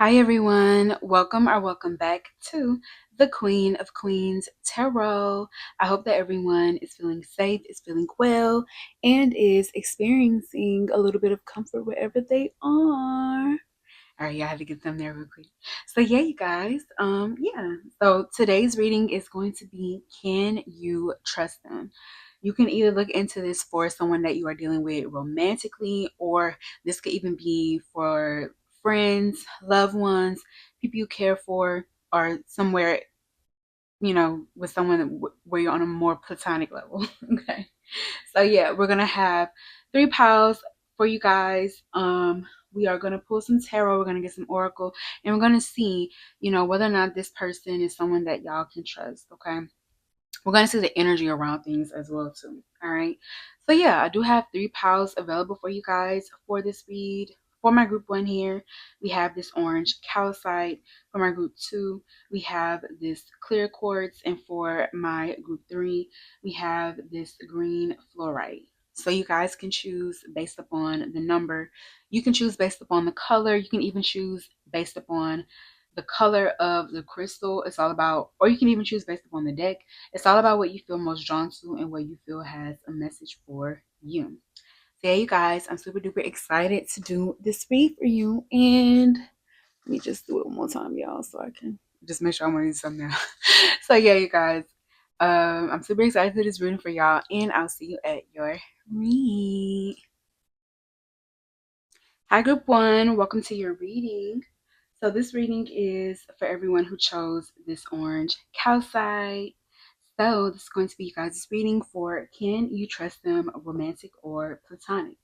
Hi everyone, welcome back to the Queen of Queens Tarot. I hope that everyone is feeling safe, is feeling well, and is experiencing a little bit of comfort wherever they are. All right, yeah, I had to get them there real quick. So yeah, you guys, So today's reading is going to be, can you trust them? You can either look into this for someone that you are dealing with romantically, or this could even be for friends, loved ones, people you care for, or somewhere, with someone where you're on a more platonic level. Okay. So yeah, we're gonna have 3 piles for you guys. We are gonna pull some tarot, we're gonna get some oracle, and we're gonna see, whether or not this person is someone that y'all can trust. Okay. We're going to see the energy around things as well too. All right. So yeah, I do have 3 piles available for you guys for this read. For my group 1 here, we have this orange calcite. For my group 2, we have this clear quartz. And for my group 3, we have this green fluorite. So you guys can choose based upon the number. You can choose based upon the color. You can even choose based upon the color of the crystal. It's all about, or you can even choose based upon the deck. It's all about what you feel most drawn to and what you feel has a message for you. So yeah, you guys, I'm super duper excited to do this read for you. And let me just do it one more time, y'all, so I can just make sure I'm reading something now. So yeah, you guys, I'm super excited to do this reading for y'all, and I'll see you at your read. Hi, group 1. Welcome to your reading. So this reading is for everyone who chose this orange calcite. So this is going to be you guys' reading for, can you trust them, romantic or platonic?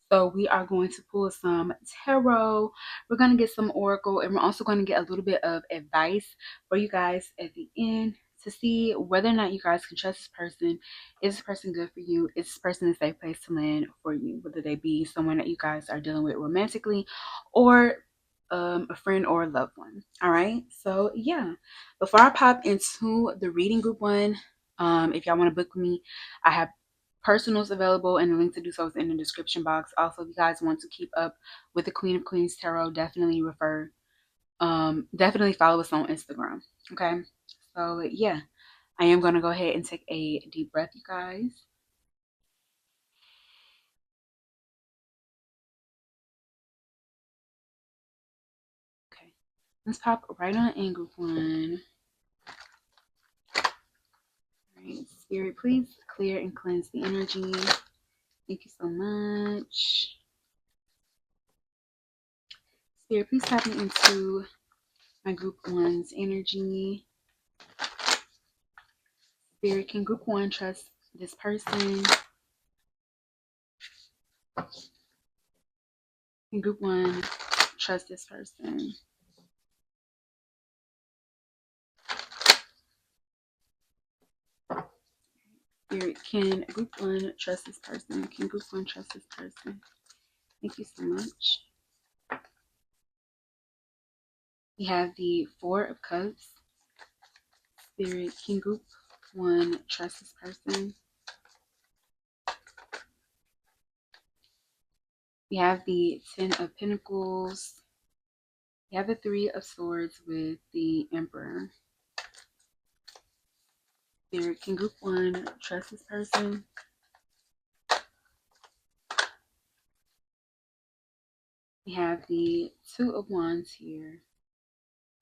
So we are going to pull some tarot. We're going to get some oracle, and we're also going to get a little bit of advice for you guys at the end to see whether or not you guys can trust this person. Is this person good for you? Is this person a safe place to land for you? Whether they be someone that you guys are dealing with romantically, or a friend or a loved one. All right. So yeah, before I pop into the reading, group 1, if y'all want to book me, I have personals available, and the link to do so is in the description box. Also, if you guys want to keep up with the Queen of Queens Tarot, definitely follow us on Instagram. Okay. So yeah, I am gonna go ahead and take a deep breath, you guys. Okay. Let's pop right on in, group 1. All right, Spirit, please clear and cleanse the energy. Thank you so much. Spirit, please tap me into my group 1's energy. Spirit, can group 1 trust this person? Can group 1 trust this person? Spirit, can group 1 trust this person? Can group 1 trust this person? Thank you so much. We have the 4 of Cups. Spirit, can group 1 trust this person? We have the 10 of Pentacles. We have the 3 of Swords with the Emperor. Spirit, can group 1 trust this person? We have the 2 of Wands here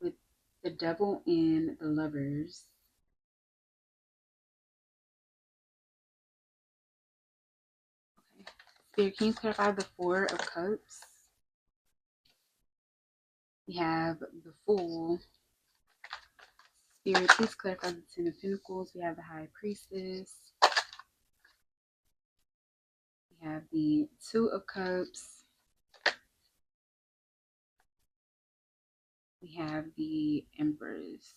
with the Devil and the Lovers. Okay. Spirit, can you clarify the 4 of Cups? We have the Fool. Spirit, please clarify the 10 of Pentacles. We have the High Priestess. We have the 2 of Cups. We have the Empress.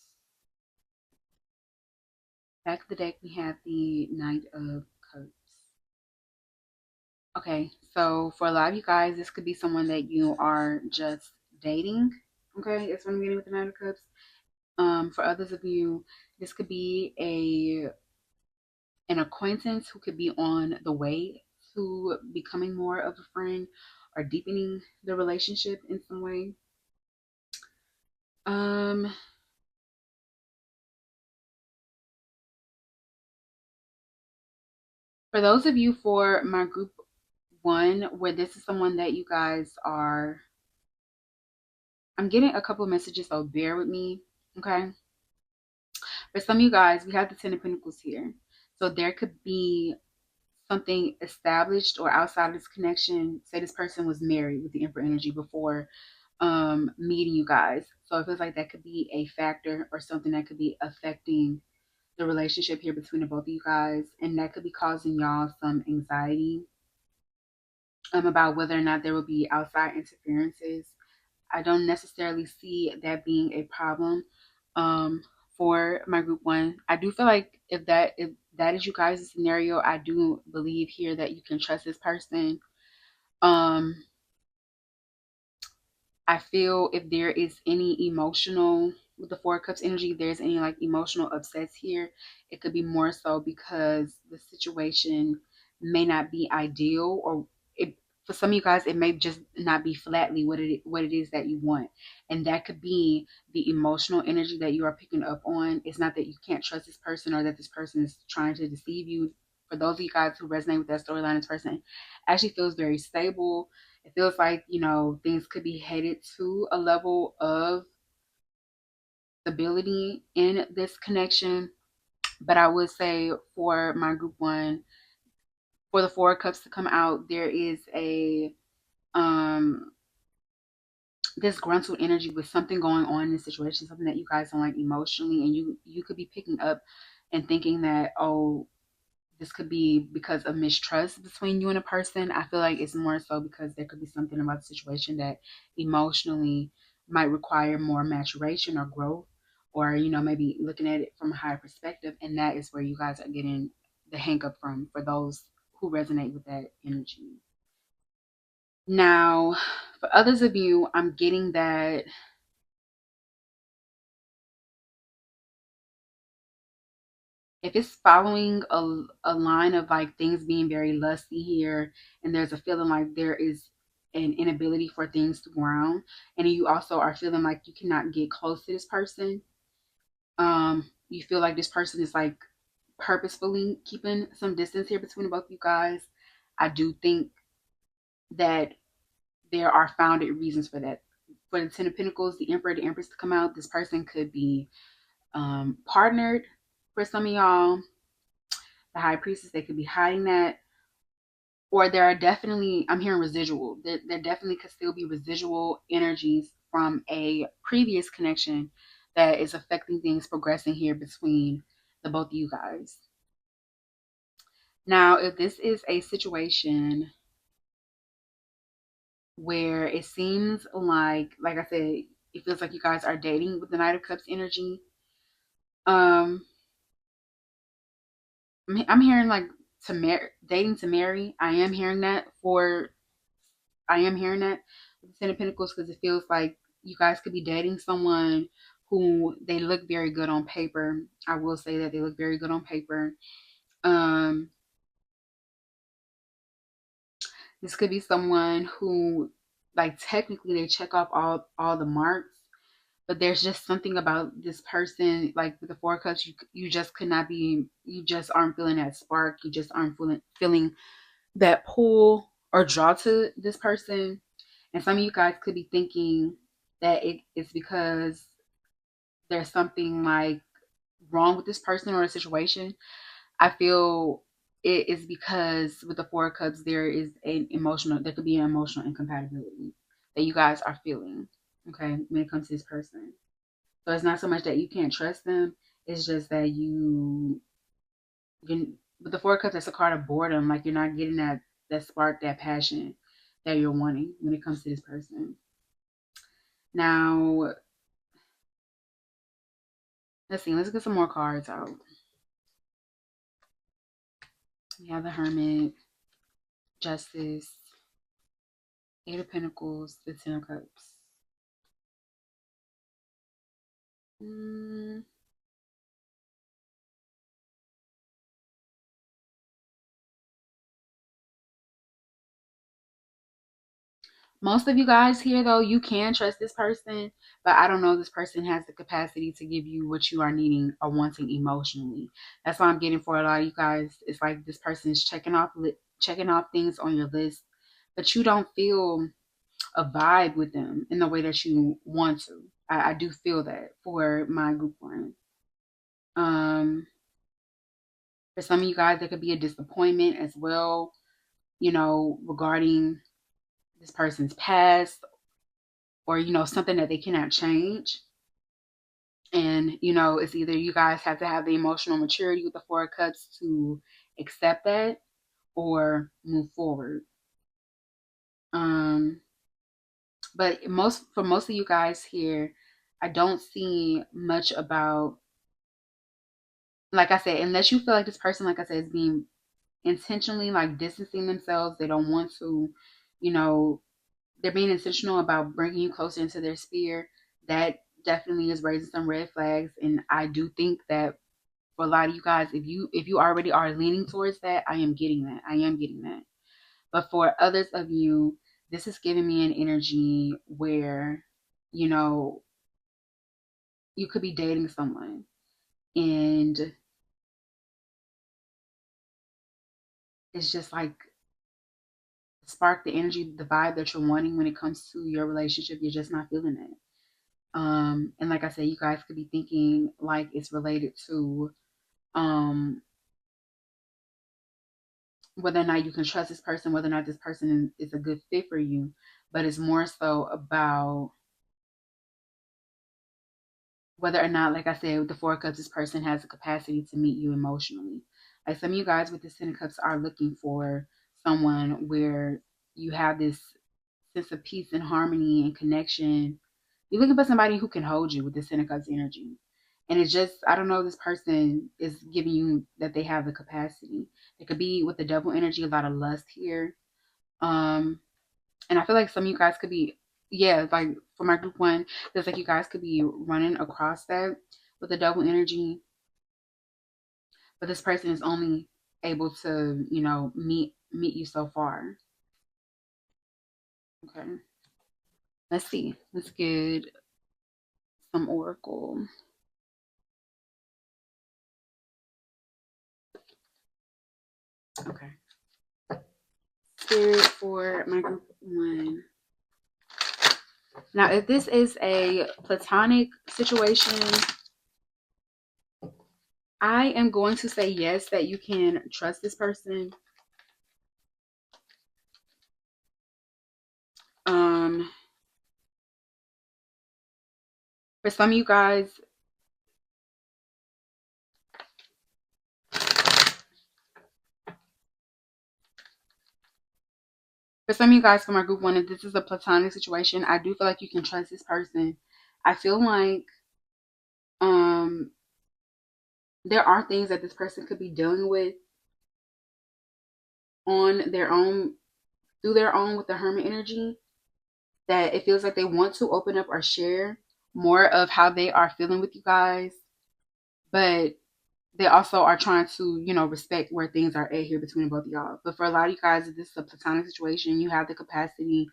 Back of the deck, we have the Knight of Cups. Okay, so for a lot of you guys, this could be someone that you are just dating. Okay, that's what I'm getting with the Knight of Cups. For others of you, this could be an acquaintance who could be on the way to becoming more of a friend or deepening the relationship in some way. Um, for those of you for my group one, where this is someone that you guys are, I'm getting a couple of messages, so bear with me, okay? For some of you guys, we have the Ten of Pentacles here. So there could be something established or outside of this connection. Say this person was married with the Emperor energy before meeting you guys. So it feels like that could be a factor or something that could be affecting the relationship here between the both of you guys. And that could be causing y'all some anxiety about whether or not there will be outside interferences. I don't necessarily see that being a problem for my group one. I do feel like if that is you guys' scenario, I do believe here that you can trust this person. Um, I feel if there is any emotional with the Four of Cups energy, if there's any like emotional upsets here, it could be more so because the situation may not be ideal, or it, for some of you guys, it may just not be flatly what it is that you want, and that could be the emotional energy that you are picking up on. It's not that you can't trust this person or that this person is trying to deceive you. For those of you guys who resonate with that storyline, this person actually feels very stable. It feels like, things could be headed to a level of stability in this connection. But I would say for my group one, for the Four of Cups to come out, there is a disgruntled energy with something going on in this situation, something that you guys don't like emotionally, and you could be picking up and thinking that, oh, this could be because of mistrust between you and a person. I feel like it's more so because there could be something about the situation that emotionally might require more maturation or growth, or maybe looking at it from a higher perspective, and that is where you guys are getting the hang up from, for those who resonate with that energy. Now, for others of you, I'm getting that if it's following a line of like things being very lusty here, and there's a feeling like there is an inability for things to ground, and you also are feeling like you cannot get close to this person, you feel like this person is like purposefully keeping some distance here between both of you guys. I do think that there are founded reasons for that. For the Ten of Pentacles, the Emperor, the Empress to come out, this person could be partnered for some of y'all. The High Priestess, they could be hiding that. Or there are definitely, I'm hearing residual. There definitely could still be residual energies from a previous connection that is affecting things progressing here between the both of you guys. Now, if this is a situation where it seems like I said, it feels like you guys are dating with the Knight of Cups energy. I'm hearing like dating to marry. I am hearing that with the Ten of Pentacles, because it feels like you guys could be dating someone who they look very good on paper. I will say that they look very good on paper. Um, this could be someone who, like, technically they check off all the marks, but there's just something about this person, like with the Four of Cups, you just could not be, you just aren't feeling that spark. You just aren't feeling that pull or draw to this person. And some of you guys could be thinking that it's because there's something like wrong with this person or a situation. I feel it is because with the Four of Cups, there could be an emotional incompatibility that you guys are feeling, okay, when it comes to this person. So it's not so much that you can't trust them, it's just that with the Four of Cups, that's a card of boredom. Like, you're not getting that spark, that passion that you're wanting when it comes to this person. Now, let's see. Let's get some more cards out. We have the Hermit, Justice, Eight of Pentacles, the Ten of Cups. Mm, Most of you guys here, though, you can trust this person, but I don't know if this person has the capacity to give you what you are needing or wanting emotionally. That's what I'm getting for a lot of you guys. It's like this person is checking off things on your list, but you don't feel a vibe with them in the way that you want to. I do feel that for my group one. Um, for some of you guys, there could be a disappointment as well, regarding this person's past, or something that they cannot change. And it's either you guys have to have the emotional maturity with the Four of Cups to accept that or move forward. um but most of you guys here, I don't see much about, like I said, unless you feel like this person, like I said, is being intentionally like distancing themselves. They don't want to, you know they're being intentional about bringing you closer into their sphere. That definitely is raising some red flags. And I do think that for a lot of you guys, if you already are leaning towards that, I am getting that. But for others of you, this is giving me an energy where, you know you could be dating someone, and it's just like spark the energy, the vibe that you're wanting when it comes to your relationship. You're just not feeling it. And like I said, you guys could be thinking like it's related to um whether or not you can trust this person, whether or not this person is a good fit for you. But it's more so about whether or not, like I said, with the Four of Cups, this person has the capacity to meet you emotionally. Like some of you guys with the Ten of Cups are looking for someone where you have this sense of peace and harmony and connection. You're looking for somebody who can hold you with the Ten of Cups energy. And it's just, I don't know, this person is giving you that they have the capacity. It could be with the double energy, a lot of lust here. Um, and I feel like some of you guys could be, yeah, like for my group one, there's like you guys could be running across that with the double energy, but this person is only able to, meet you so far. Okay. Let's see. Let's get some oracle. Okay. Spirit for my group one. Now, if this is a platonic situation, I am going to say yes, that you can trust this person. Um, for some of you guys, for my group one, if this is a platonic situation, I do feel like you can trust this person. I feel like um there are things that this person could be dealing with on their own, through their own, with the hermit energy, that it feels like they want to open up or share more of how they are feeling with you guys, but they also are trying to, respect where things are at here between both of y'all. But for a lot of you guys, if this is a platonic situation, you have the capacity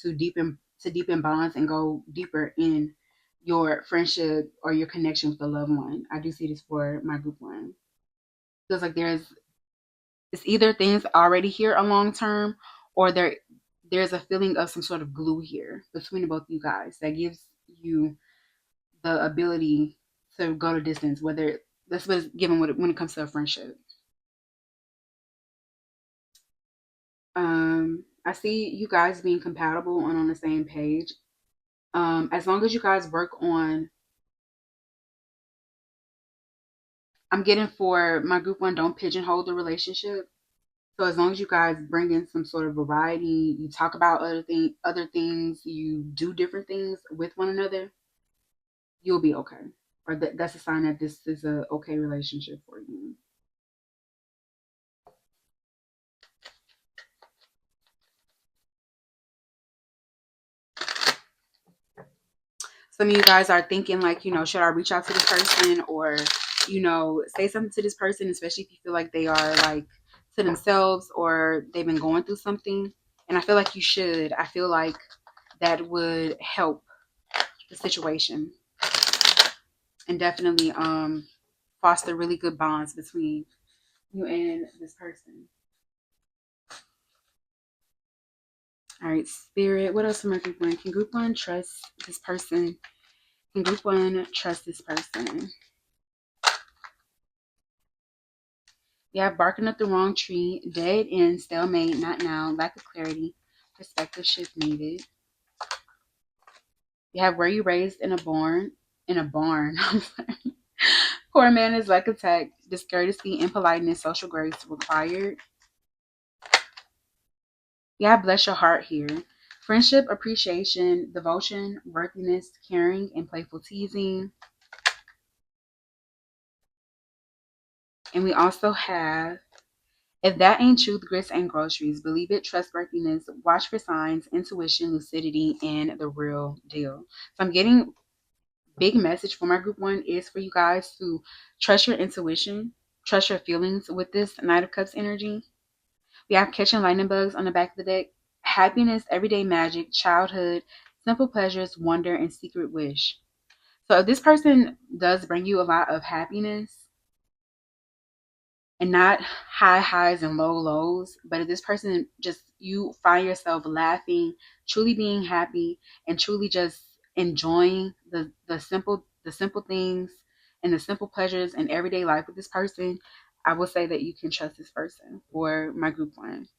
to deepen bonds and go deeper in your friendship or your connection with a loved one. I do see this for my group one. Feels like it's either things already here a long term, or there's a feeling of some sort of glue here between both of you guys that gives you the ability to go to distance, whether that's what is given when it comes to a friendship. I see you guys being compatible and on the same page. As long as you guys work on, I'm getting for my group one, don't pigeonhole the relationship. So as long as you guys bring in some sort of variety, you talk about other things, you do different things with one another, you'll be okay. Or that's a sign that this is a okay relationship for you. Some of you guys are thinking like, should I reach out to this person, or, say something to this person, especially if you feel like they are like to themselves or they've been going through something. And I feel like you should. I feel like that would help the situation and definitely foster really good bonds between you and this person. All right, spirit. What else from our group one? Can group one trust this person? Can group one trust this person? You have barking up the wrong tree, dead end, stalemate, not now, lack of clarity, perspective shift needed. You have were you raised in a barn. Poor man is like attack, discourtesy, impoliteness, social grace required. You have bless your heart here. Friendship, appreciation, devotion, worthiness, caring, and playful teasing. And we also have, if that ain't truth, grits ain't groceries. Believe it, trustworthiness, watch for signs, intuition, lucidity, and the real deal. So I'm getting big message for my group one is for you guys to trust your intuition, trust your feelings with this Knight of Cups energy. We have catching lightning bugs on the back of the deck. Happiness, everyday magic, childhood, simple pleasures, wonder, and secret wish. So if this person does bring you a lot of happiness, and not high highs and low lows, but if this person just you find yourself laughing, truly being happy, and truly just enjoying the simple things and the simple pleasures in everyday life with this person, I will say that you can trust this person for my group one.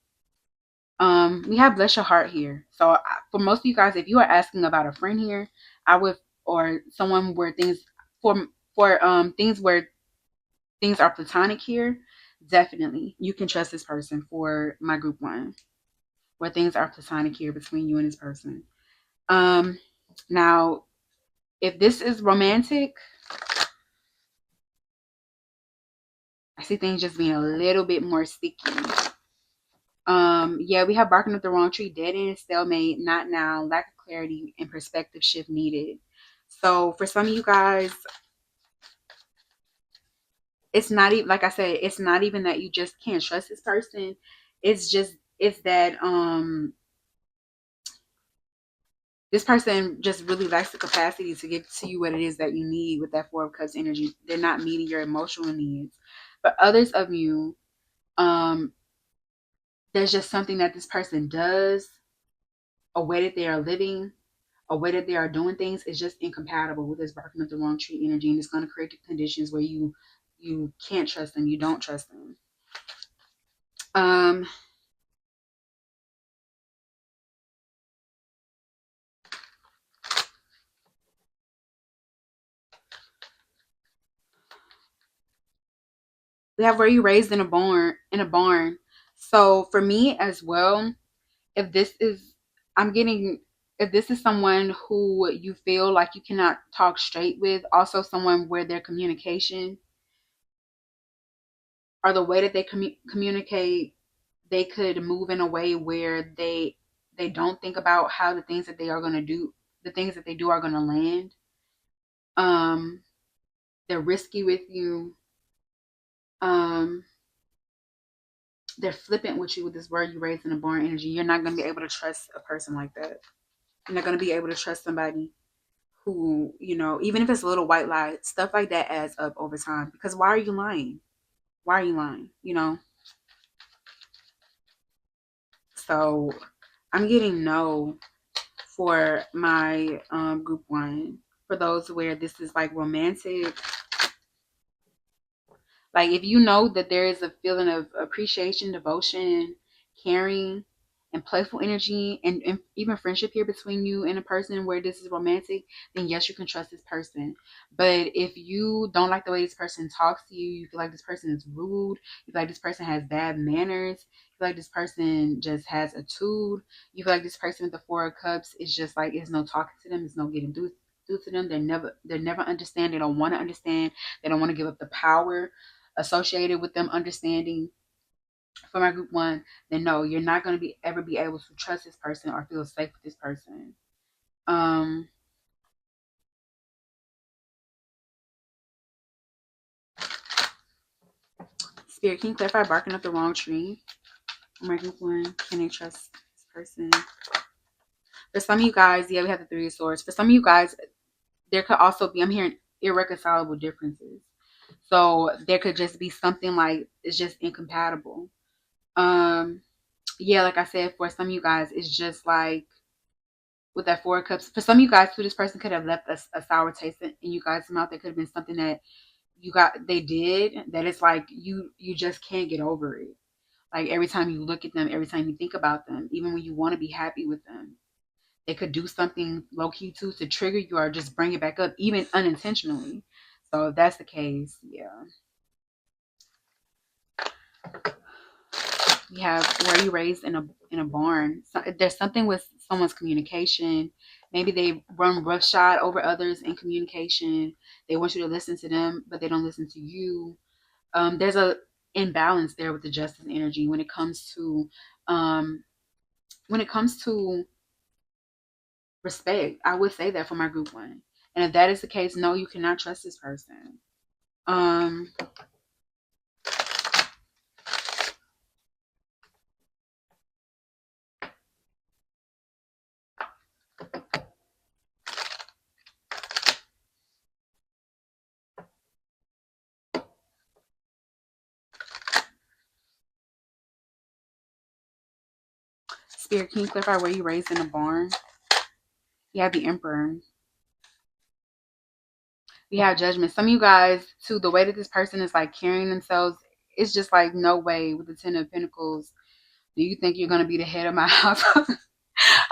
We have bless your heart here. So for most of you guys, if you are asking about a friend here, I would, or someone where things for things where things are platonic here, definitely you can trust this person for my group one, where things are platonic here between you and this person. Now, if this is romantic, I see things just being a little bit more sticky. Yeah, we have barking up the wrong tree, dead end, stalemate, not now, lack of clarity, and perspective shift needed. So for some of you guys, it's not even, like I said, it's not even that you just can't trust this person. It's that this person just really lacks the capacity to give to you what it is that you need with that Four of Cups energy. They're not meeting your emotional needs. But others of you, um, there's just something that this person does, a way that they are living, a way that they are doing things is just incompatible with this barking up the wrong tree energy, and it's going to create the conditions where you can't trust them, you don't trust them. Um, we have where you raised in a barn. So for me as well, if this is I'm getting if this is someone who you feel like you cannot talk straight with, also someone where their communication or the way that they communicate, they could move in a way where they don't think about how the things that they are going to do, the things that they do are going to land. um they're risky with you. um they're flippant with you with this word you raised in a born energy. You're not going to be able to trust a person like that. You're not going to be able to trust somebody who, even if it's a little white lie, stuff like that adds up over time. Because why are you lying? Why are you lying? So I'm getting no for my group one. For those where this is like romantic, like if you know that there is a feeling of appreciation, devotion, caring, and playful energy, and even friendship here between you and a person where this is romantic, then yes, you can trust this person. But if you don't like the way this person talks to you, you feel like this person is rude, you feel like this person has bad manners, you feel like this person just has attitude, you feel like this person with the Four of Cups is just like, there's no talking to them, there's no getting through to them. They're never understand. They don't want to understand. They don't want to give up the power associated with them understanding. For my group one, then no, you're not going to be ever be able to trust this person or feel safe with this person. um Spirit, can you clarify barking up the wrong tree? For my group one, can they trust this person. For some of you guys, yeah, we have the Three of Swords. For some of you guys, there could also be, I'm hearing irreconcilable differences. So there could just be something like it's just incompatible. Yeah, like I said, for some of you guys, it's just like with that Four of Cups. For some of you guys too, this person could have left a sour taste in you guys' mouth. There could have been something that they did that it's like you just can't get over it. Like every time you look at them, every time you think about them, even when you want to be happy with them, they could do something low key too to trigger you or just bring it back up, even unintentionally. So if that's the case, yeah. We have, were you raised in a barn? So there's something with someone's communication. Maybe they run roughshod over others in communication. They want you to listen to them, but they don't listen to you. There's a imbalance there with the justice energy um, when it comes to respect. I would say that for my group one. And if that is the case, no, you cannot trust this person. Um, Spirit, can you clarify, were you raised in a barn? You have the Emperor. We have Judgment. Some of you guys, too, the way that this person is like carrying themselves, it's just like no way with the Ten of Pentacles. Do you think you're gonna be the head of my house?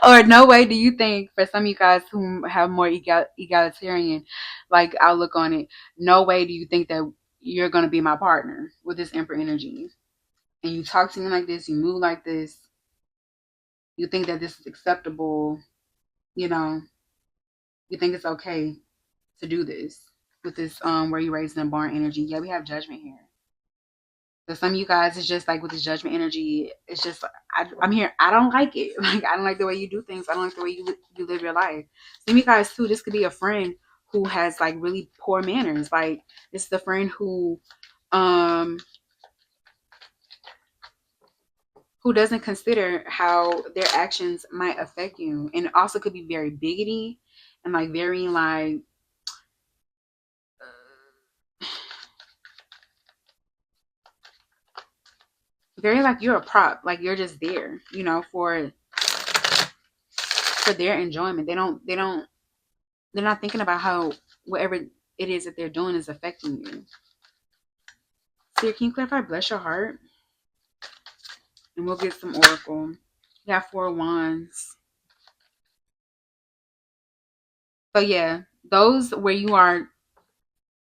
Or no way do you think, for some of you guys who have more egalitarian like outlook on it, no way do you think that you're gonna be my partner with this Emperor energy. And you talk to me like this, you move like this, you think that this is acceptable, you know, you think it's okay to do this with this where you raised in barn energy. Yeah, we have Judgment here. So some of you guys, it's just like with this Judgment energy, it's just I'm here. I don't like it. Like I don't like the way you do things. I don't like the way you live your life. Some of you guys too. This could be a friend who has like really poor manners. Like this is the friend um who doesn't consider how their actions might affect you, and it also could be very biggity and like very like very like you're a prop, like you're just there, you know, for their enjoyment. They're not thinking about how whatever it is that they're doing is affecting you. So can you clarify bless your heart? And we'll get some oracle. You got Four of Wands. So yeah, those where you are,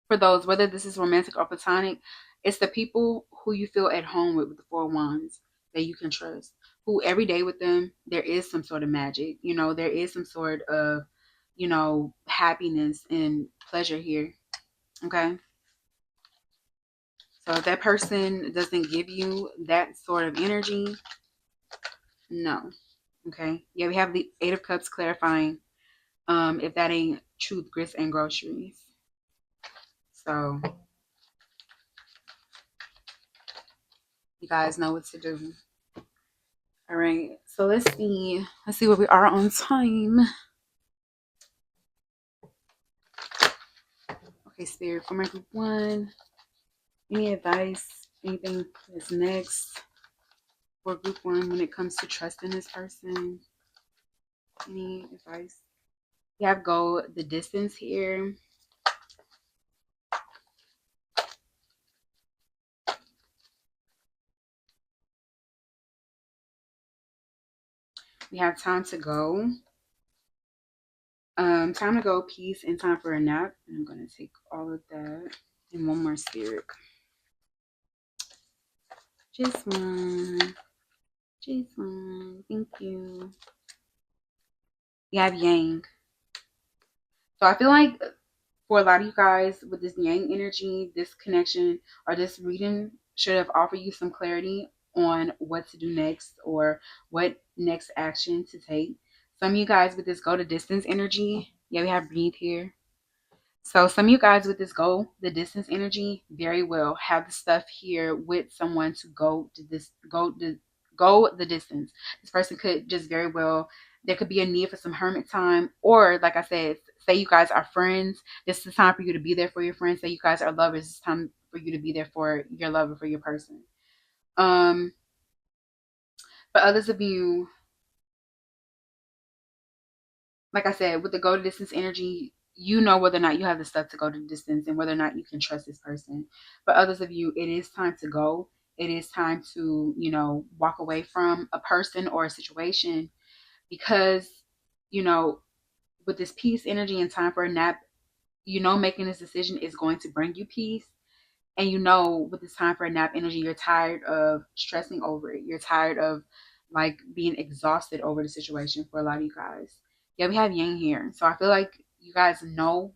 for those, whether this is romantic or platonic, it's the people who you feel at home with the Four of Wands that you can trust. Who every day with them, there is some sort of magic. You know, there is some sort of, you know, happiness and pleasure here. Okay. So if that person doesn't give you that sort of energy, no. Okay. Yeah, we have the Eight of Cups clarifying if that ain't truth, grits, and groceries. So you guys know what to do. All right. So let's see. Let's see where we are on time. Okay, Spirit, for my group one, any advice, anything that's next for group one when it comes to trusting this person? Any advice? We have go the distance here. We have time to go. Time to go, peace, and time for a nap. And I'm gonna take all of that. And one more, Spirit. Just one. Just one. Thank you. We have Yang. So I feel like for a lot of you guys with this Yang energy, this connection or this reading should have offered you some clarity on what to do next or what next action to take. Some of you guys with this go to distance energy, yeah, we have breathe here. So some of you guys with this go the distance energy, very well have the stuff here with someone to go go the distance. This person could just very well, there could be a need for some hermit time, or like I said, say you guys are friends, this is the time for you to be there for your friends. Say you guys are lovers, it's time for you to be there for your lover, for your person. For others of you, like I said, with the go to distance energy, you know whether or not you have the stuff to go to distance and whether or not you can trust this person. For others of you, it is time to go. It is time to, walk away from a person or a situation because, you know, with this peace energy and time for a nap, making this decision is going to bring you peace. And with this time for a nap energy, you're tired of stressing over it. You're tired of like being exhausted over the situation for a lot of you guys. Yeah, we have yang here. So I feel like you guys know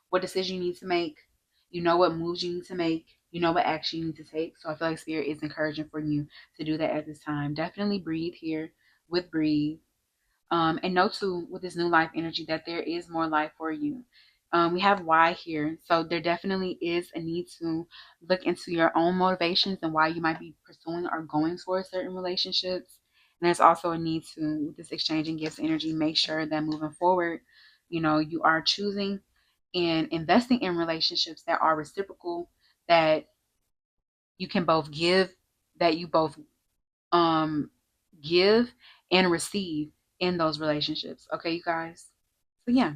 what decision you need to make. You know what moves you need to make. You know what action you need to take. So I feel like Spirit is encouraging for you to do that at this time. Definitely breathe here with breathe. And know too, with this new life energy, that there is more life for you. We have why here. So there definitely is a need to look into your own motivations and why you might be pursuing or going towards certain relationships. And there's also a need to, with this exchanging gifts energy, make sure that moving forward, you are choosing and investing in relationships that are reciprocal, that you can both give, that you both um give and receive in those relationships. Okay, you guys. So yeah,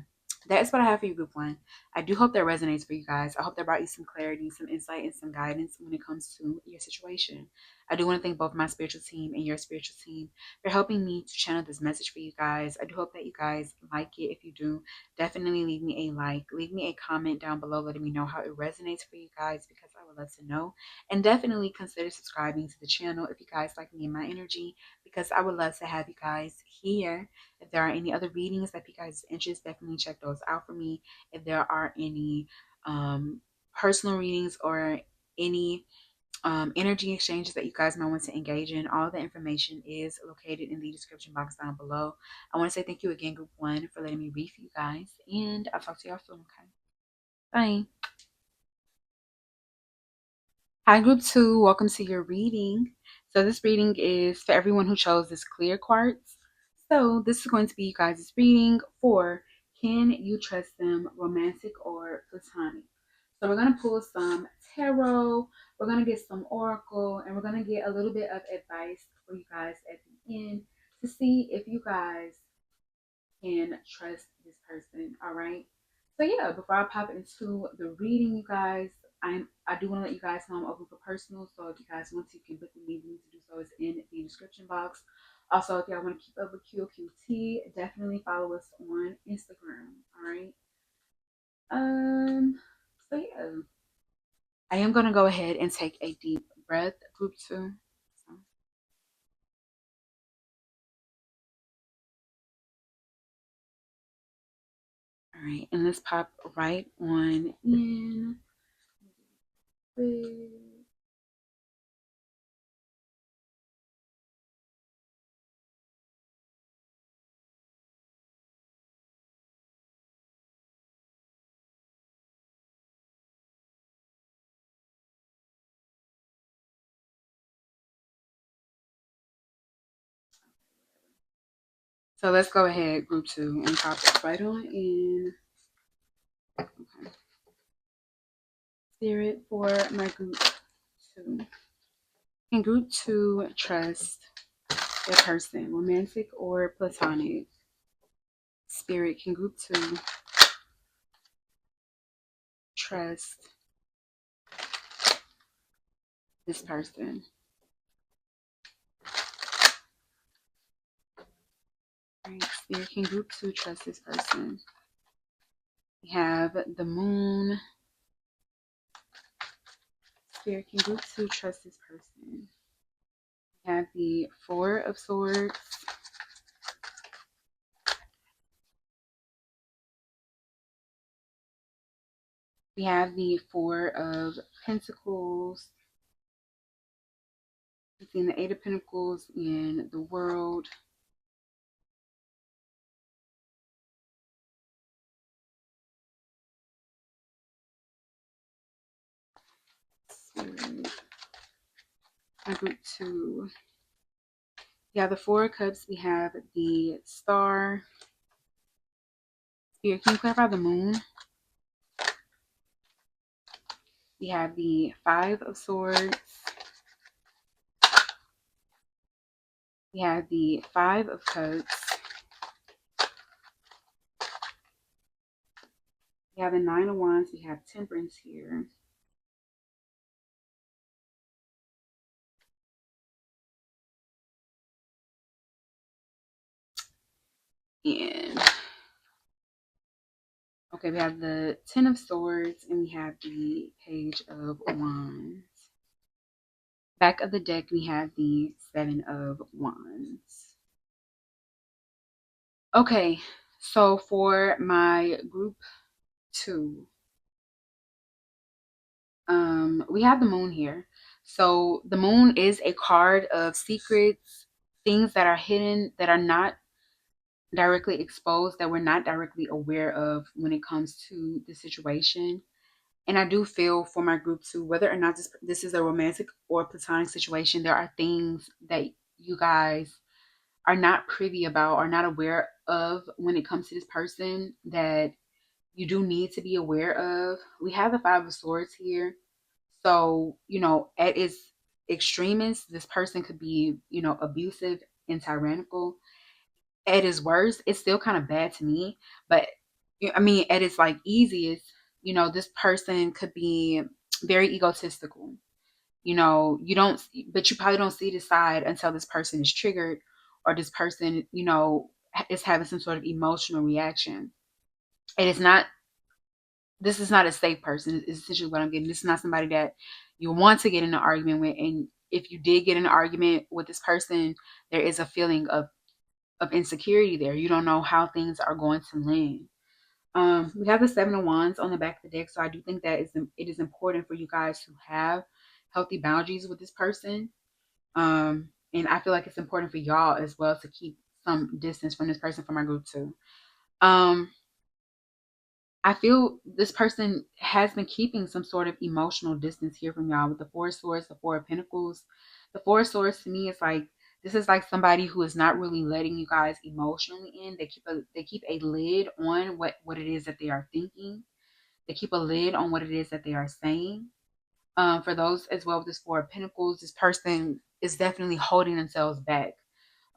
that is what I have for you, group one. I do hope that resonates for you guys. I hope that brought you some clarity, some insight, and some guidance when it comes to your situation. I do want to thank both my spiritual team and your spiritual team for helping me to channel this message for you guys. I do hope that you guys like it. If you do, definitely leave me a like, leave me a comment down below letting me know how it resonates for you guys, because I would love to know. And definitely consider subscribing to the channel if you guys like me and my energy, because I would love to have you guys here. If there are any other readings that pique you guys' interest, definitely check those out for me. If there are any personal readings or any energy exchanges that you guys might want to engage in, all the information is located in the description box down below. I want to say thank you again, group one, for letting me read for you guys, and I'll talk to y'all soon. Okay, bye. Hi, group two. Welcome to your reading. So this reading is for everyone who chose this clear quartz. So this is going to be you guys' reading for can you trust them, romantic or platonic? So we're going to pull some tarot, we're going to get some oracle, and we're going to get a little bit of advice for you guys at the end to see if you guys can trust this person. All right. So yeah, before I pop into the reading, you guys, I do want to let you guys know I'm open for personal. So if you guys want to, you can book the meeting to do so is in the description box. Also, if y'all want to keep up with QQT, definitely follow us on Instagram. All right. So yeah, I am gonna go ahead and take a deep breath, group two. So, all right, and let's pop right on in. So let's go ahead, group two, and pop it right on in. Okay. Spirit for my group two. Can group two trust their person, romantic or platonic? Spirit, can group two trust this person? All right, Spirit, can group two trust this person? We have the moon. Spirit, can group two trust this person? We have the Four of Swords. We have the Four of Pentacles. Between the Eight of Pentacles and the World. Spirit, I group two We have the Four of Cups. We have the Star. Spirit, can you clarify the Moon? We have the Five of Swords. We have the Five of Cups. We have the Nine of Wands. We have Temperance here. And okay, we have the Ten of Swords and we have the Page of Wands. Back of the deck, we have the Seven of Wands. Okay, so for my group 2, we have the Moon here. So the Moon is a card of secrets, things that are hidden, that are not directly exposed, that we're not directly aware of when it comes to the situation. And I do feel for my group 2, whether or not this is a romantic or platonic situation, there are things that you guys are not privy about or not aware of when it comes to this person that you do need to be aware of. We have the Five of Swords here. So, at its extremist, this person could be, abusive and tyrannical. At its worst, it's still kind of bad to me. But I mean, at its like easiest, this person could be very egotistical. You don't, but you probably don't see this side until this person is triggered or this person, is having some sort of emotional reaction. And this is not a safe person, is essentially what I'm getting. This is not somebody that you want to get in an argument with. And if you did get in an argument with this person, there is a feeling of insecurity there. You don't know how things are going to land. We have the Seven of Wands on the back of the deck, so I do think that it is important for you guys to have healthy boundaries with this person. And I feel like it's important for y'all as well to keep some distance from this person from our group too. Um, I feel this person has been keeping some sort of emotional distance here from y'all with the Four of Swords, the Four of Pentacles. The Four of Swords to me is like this is like somebody who is not really letting you guys emotionally in. They keep a lid on what it is that they are thinking. They keep a lid on what it is that they are saying. For those as well with this Four of Pentacles, this person is definitely holding themselves back.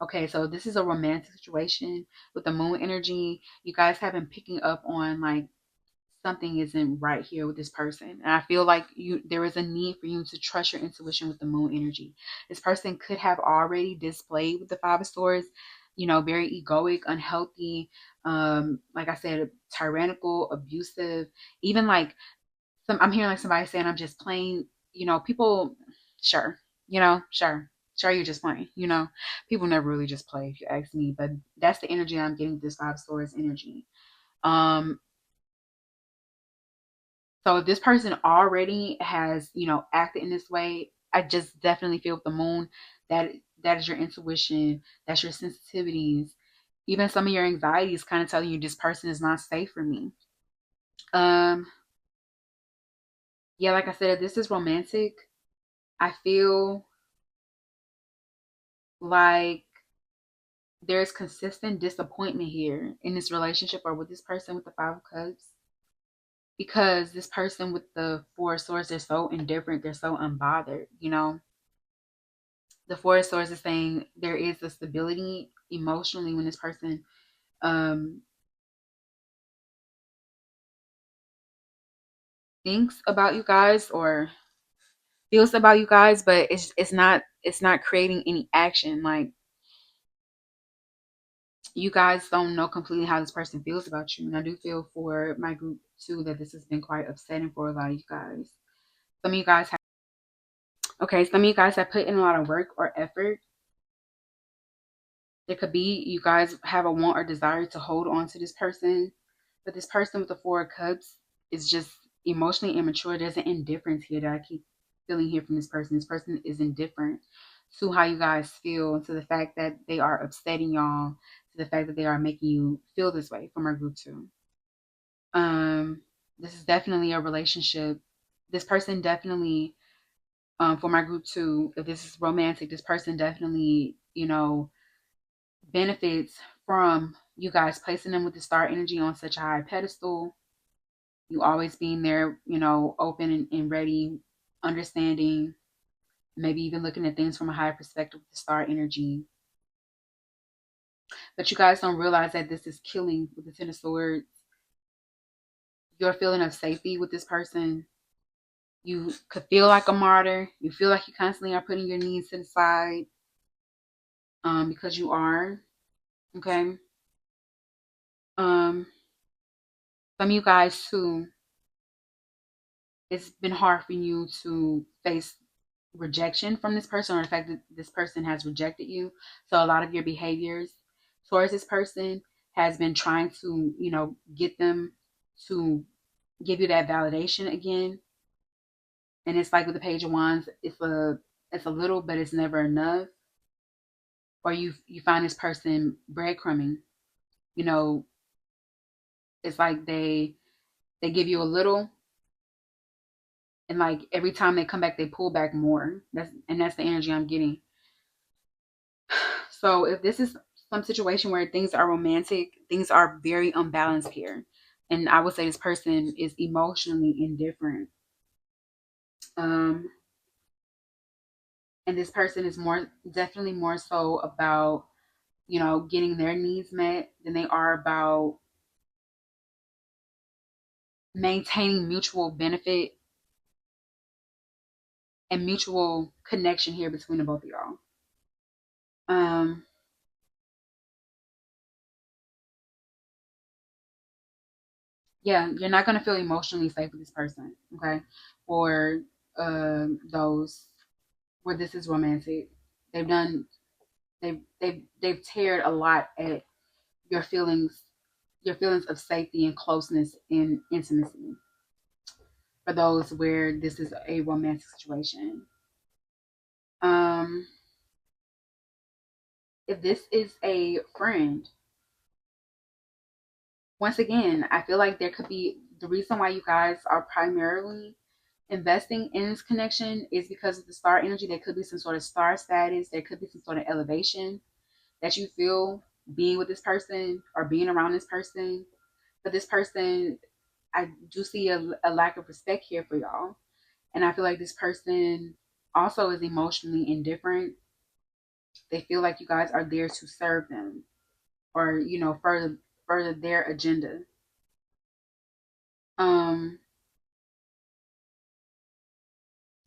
Okay, so this is a romantic situation with the Moon energy. You guys have been picking up on like something isn't right here with this person. And I feel like there is a need for you to trust your intuition with the Moon energy. This person could have already displayed with the Five of Swords, very egoic, unhealthy, like I said, tyrannical, abusive, even like I'm hearing like somebody saying I'm just playing, people sure, sure you're just playing, people never really just play if you ask me, but that's the energy I'm getting with this Five of Swords energy. Um, So if this person already has, acted in this way, I just definitely feel with the Moon that that is your intuition, that's your sensitivities, even some of your anxieties kind of telling you this person is not safe for me. Um, yeah, like I said, if this is romantic, I feel like there's consistent disappointment here in this relationship or with this person with the Five of Cups. Because this person with the Four of Swords, they're so indifferent, they're so unbothered. The Four of Swords is saying there is a stability emotionally when this person um, thinks about you guys or feels about you guys, but it's not creating any action. Like you guys don't know completely how this person feels about you, and I do feel for my group too that this has been quite upsetting for a lot of you guys. Some of you guys have some of you guys have put in a lot of work or effort. There could be you guys have a want or desire to hold on to this person, but this person with the Four of Cups is just emotionally immature. There's an indifference here that I keep feeling here from this person. This person is indifferent to how you guys feel, to the fact that they are upsetting y'all, to the fact that they are making you feel this way from our group too. This is definitely a relationship. This person definitely, for my group too, if this is romantic, this person definitely you know, benefits from you guys placing them with the star energy on such a high pedestal. You always being there, open and ready, understanding, maybe even looking at things from a higher perspective with the star energy. But you guys don't realize that this is killing with the Ten of Swords. Your feeling of safety with this person. You could feel like a martyr. You feel like you constantly are putting your needs to the side, because you are. Okay. Um, some of you guys too, it's been hard for you to face rejection from this person, or the fact that this person has rejected you. So a lot of your behaviors towards this person has been trying to, get them to give you that validation again. And it's like with the Page of Wands, it's a little, but it's never enough. Or you find this person breadcrumbing. You know, it's like they give you a little, and like every time they come back, they pull back more. That's the energy I'm getting. So if this is some situation where things are romantic, things are very unbalanced here. And I would say this person is emotionally indifferent. Um, and this person is definitely more so about, getting their needs met than they are about maintaining mutual benefit and mutual connection here between the both of y'all. Um, yeah, you're not gonna feel emotionally safe with this person, okay? Or those where this is romantic. They've done they've teared a lot at your feelings, your feelings of safety and closeness and intimacy. For those where this is a romantic situation. Um, if this is a friend, once again, I feel like there could be the reason why you guys are primarily investing in this connection is because of the star energy. There could be some sort of star status, there could be some sort of elevation that you feel being with this person or being around this person. But this person, I do see a lack of respect here for y'all. And I feel like this person also is emotionally indifferent. They feel like you guys are there to serve them, or, further their agenda. Um,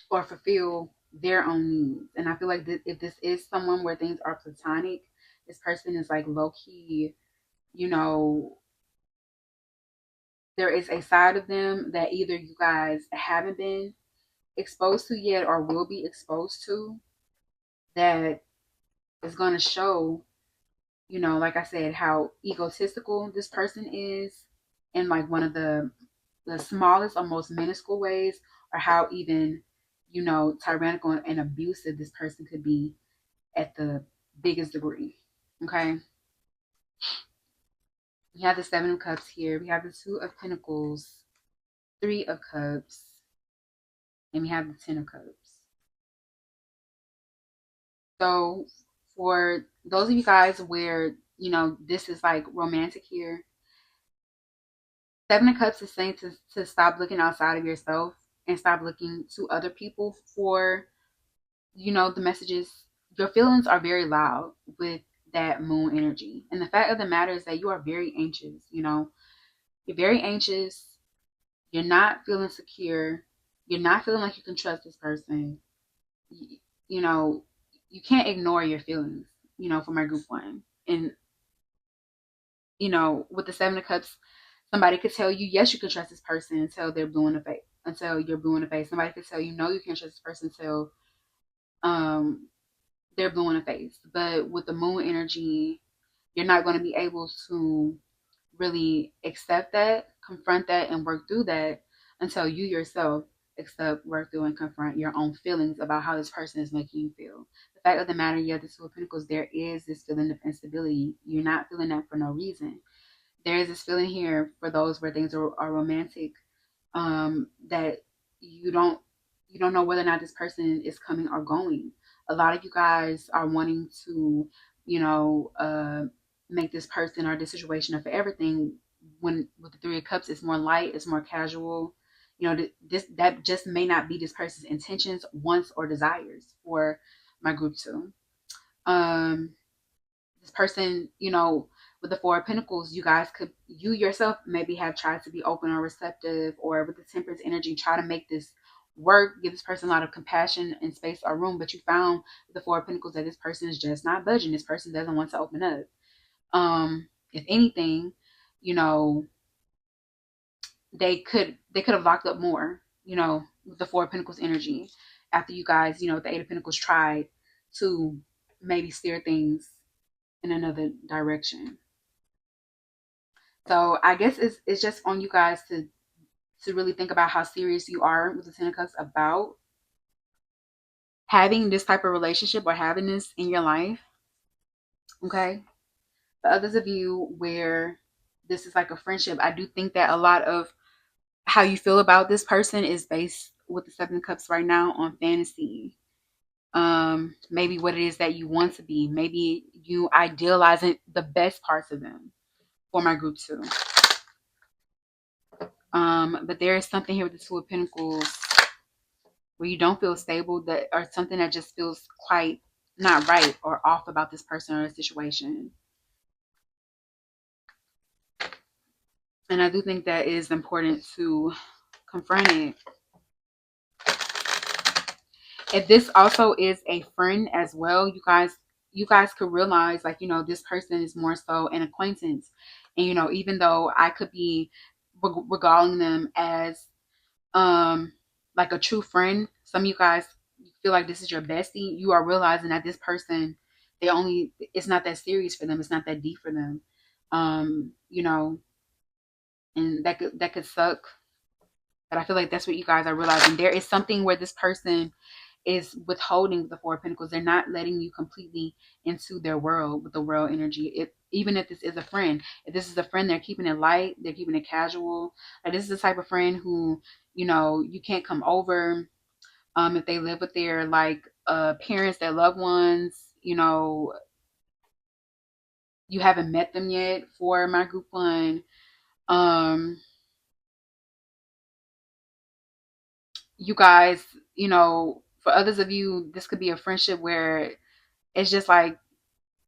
or fulfill their own needs. And I feel like if this is someone where things are platonic, this person is like low key, you know, there is a side of them that either you guys haven't been exposed to yet or will be exposed to, that is going to show, like I said, how egotistical this person is in like one of the smallest or most minuscule ways, or how even, tyrannical and abusive this person could be at the biggest degree. Okay. We have the Seven of Cups here. We have the Two of Pentacles, Three of Cups, and we have the Ten of Cups. So for those of you guys where, this is like romantic here, Seven of Cups is saying to stop looking outside of yourself and stop looking to other people for, the messages. Your feelings are very loud with that moon energy. And the fact of the matter is that you are very anxious, You're very anxious. You're not feeling secure. You're not feeling like you can trust this person. You, you know, you can't ignore your feelings, for my group one. And, with the Seven of Cups, somebody could tell you, yes, you can trust this person until they're blue in the face. Until you're blue in the face. Somebody could tell you, no, you can't trust this person until they're blue in the face. But with the moon energy, you're not going to be able to really accept that, confront that, and work through that until you yourself accept, work through, and confront your own feelings about how this person is making you feel. The fact of the matter, yeah, the Two of Pentacles, there is this feeling of instability. You're not feeling that for no reason. There is this feeling here for those where things are romantic, that you don't know whether or not this person is coming or going. A lot of you guys are wanting to, you know, make this person or this situation or for everything. When with the Three of Cups, it's more light, it's more casual. You know, this that just may not be this person's intentions, wants, or desires for my group two. Um, this person, you know, with the Four of Pentacles, you yourself maybe have tried to be open or receptive, or with the Temperance energy, try to make this work, give this person a lot of compassion and space or room, but you found with the Four of Pentacles that this person is just not budging. This person doesn't want to open up. If anything, you know, they could have locked up more, you know, with the Four of Pentacles energy after you guys, you know, with the Eight of Pentacles tried to maybe steer things in another direction. So I guess it's just on you guys to really think about how serious you are with the Ten of Cups about having this type of relationship or having this in your life. Okay. For others of you where this is like a friendship, I do think that a lot of how you feel about this person is based with the Seven of Cups right now on fantasy. Maybe what it is that you want to be. Maybe you idealizing the best parts of them for my group too. But there is something here with the Two of Pentacles where you don't feel stable, that or something that just feels quite not right or off about this person or situation. And I do think that it is important to confront it. If this also is a friend as well, you guys could realize, like, you know, this person is more so an acquaintance. And, you know, even though I could be regaling them as like a true friend, some of you guys feel like this is your bestie. You are realizing that this person, it's not that serious for them, it's not that deep for them. You know, and that could suck. But I feel like that's what you guys are realizing. There is something where this person is withholding the Four of Pentacles. They're not letting you completely into their world with the world energy. Even if this is a friend, if this is a friend, they're keeping it light, they're keeping it casual. Like, this is the type of friend who, you know, you can't come over. If they live with their parents, their loved ones, you know, you haven't met them yet for my group one. You guys, you know, for others of you, this could be a friendship where it's just like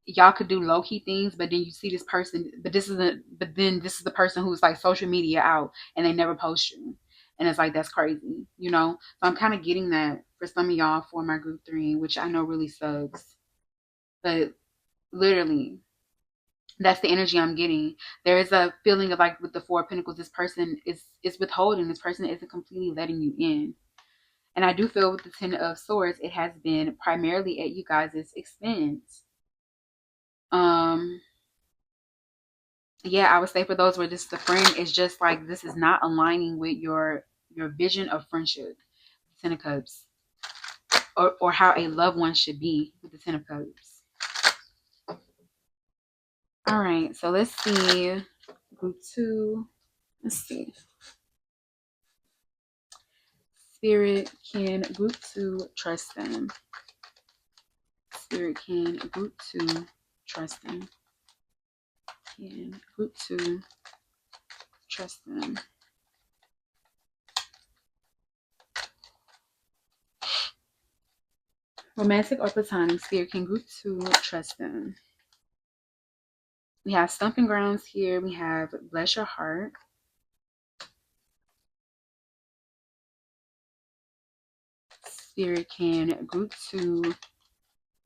y'all could do low key things, but then you see this person, but then this is the person who's like social media out and they never post you. And it's like, that's crazy, you know? So I'm kind of getting that for some of y'all for my group three, which I know really sucks. But literally, that's the energy I'm getting. There is a feeling of like with the Four of Pentacles, this person is withholding. This person isn't completely letting you in. And I do feel with the Ten of Swords, it has been primarily at you guys' expense. Yeah, I would say for those where this is a friend, it's just like this is not aligning with your vision of friendship, Ten of Cups, or how a loved one should be with the Ten of Cups. All right, so let's see. Group two. Let's see. Spirit, can group two trust them? Spirit, can group two trust them? Can group two trust them? Romantic or platonic? Spirit, can group two trust them? We have Stumping Grounds here. We have Bless Your Heart. Spirit, can group two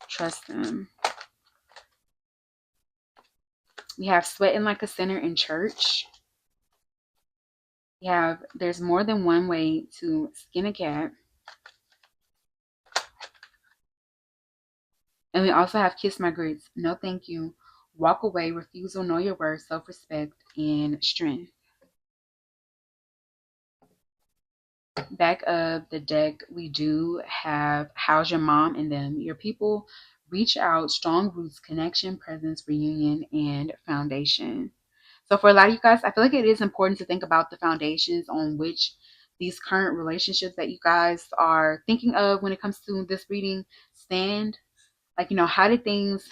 trust them? We have Sweating Like a Sinner in Church. We have There's More Than One Way to Skin a Cat. And we also have Kiss My Grits. No thank you. Walk Away, Refusal, Know Your Worth, Self-Respect, and Strength. Back of the deck, we do have How's Your Mom and Them. Your people, reach out, strong roots, connection, presence, reunion, and foundation. So for a lot of you guys, I feel like it is important to think about the foundations on which these current relationships that you guys are thinking of when it comes to this reading stand. Like, how did things,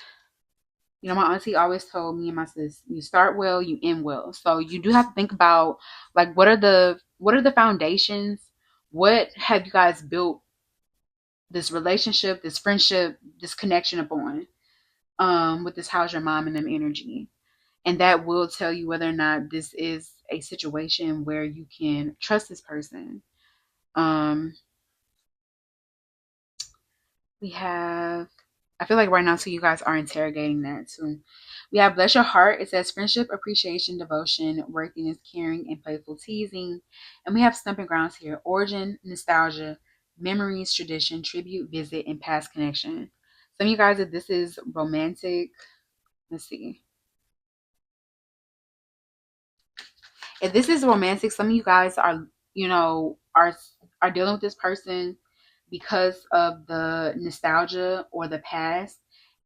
my auntie always told me and my sis, you start well, you end well. So you do have to think about, like, what are the foundations? What have you guys built this relationship, this friendship, this connection upon? With this how's your mom and them energy. And that will tell you whether or not this is a situation where you can trust this person. Um, we have, I feel like right now too, you guys are interrogating that too. We have bless your heart. It says friendship, appreciation, devotion, worthiness, caring, and playful teasing. And we have stumping grounds here: origin, nostalgia, memories, tradition, tribute, visit, and past connection. Some of you guys, if this is romantic, let's see. If this is romantic, some of you guys are, are dealing with this person because of the nostalgia or the past.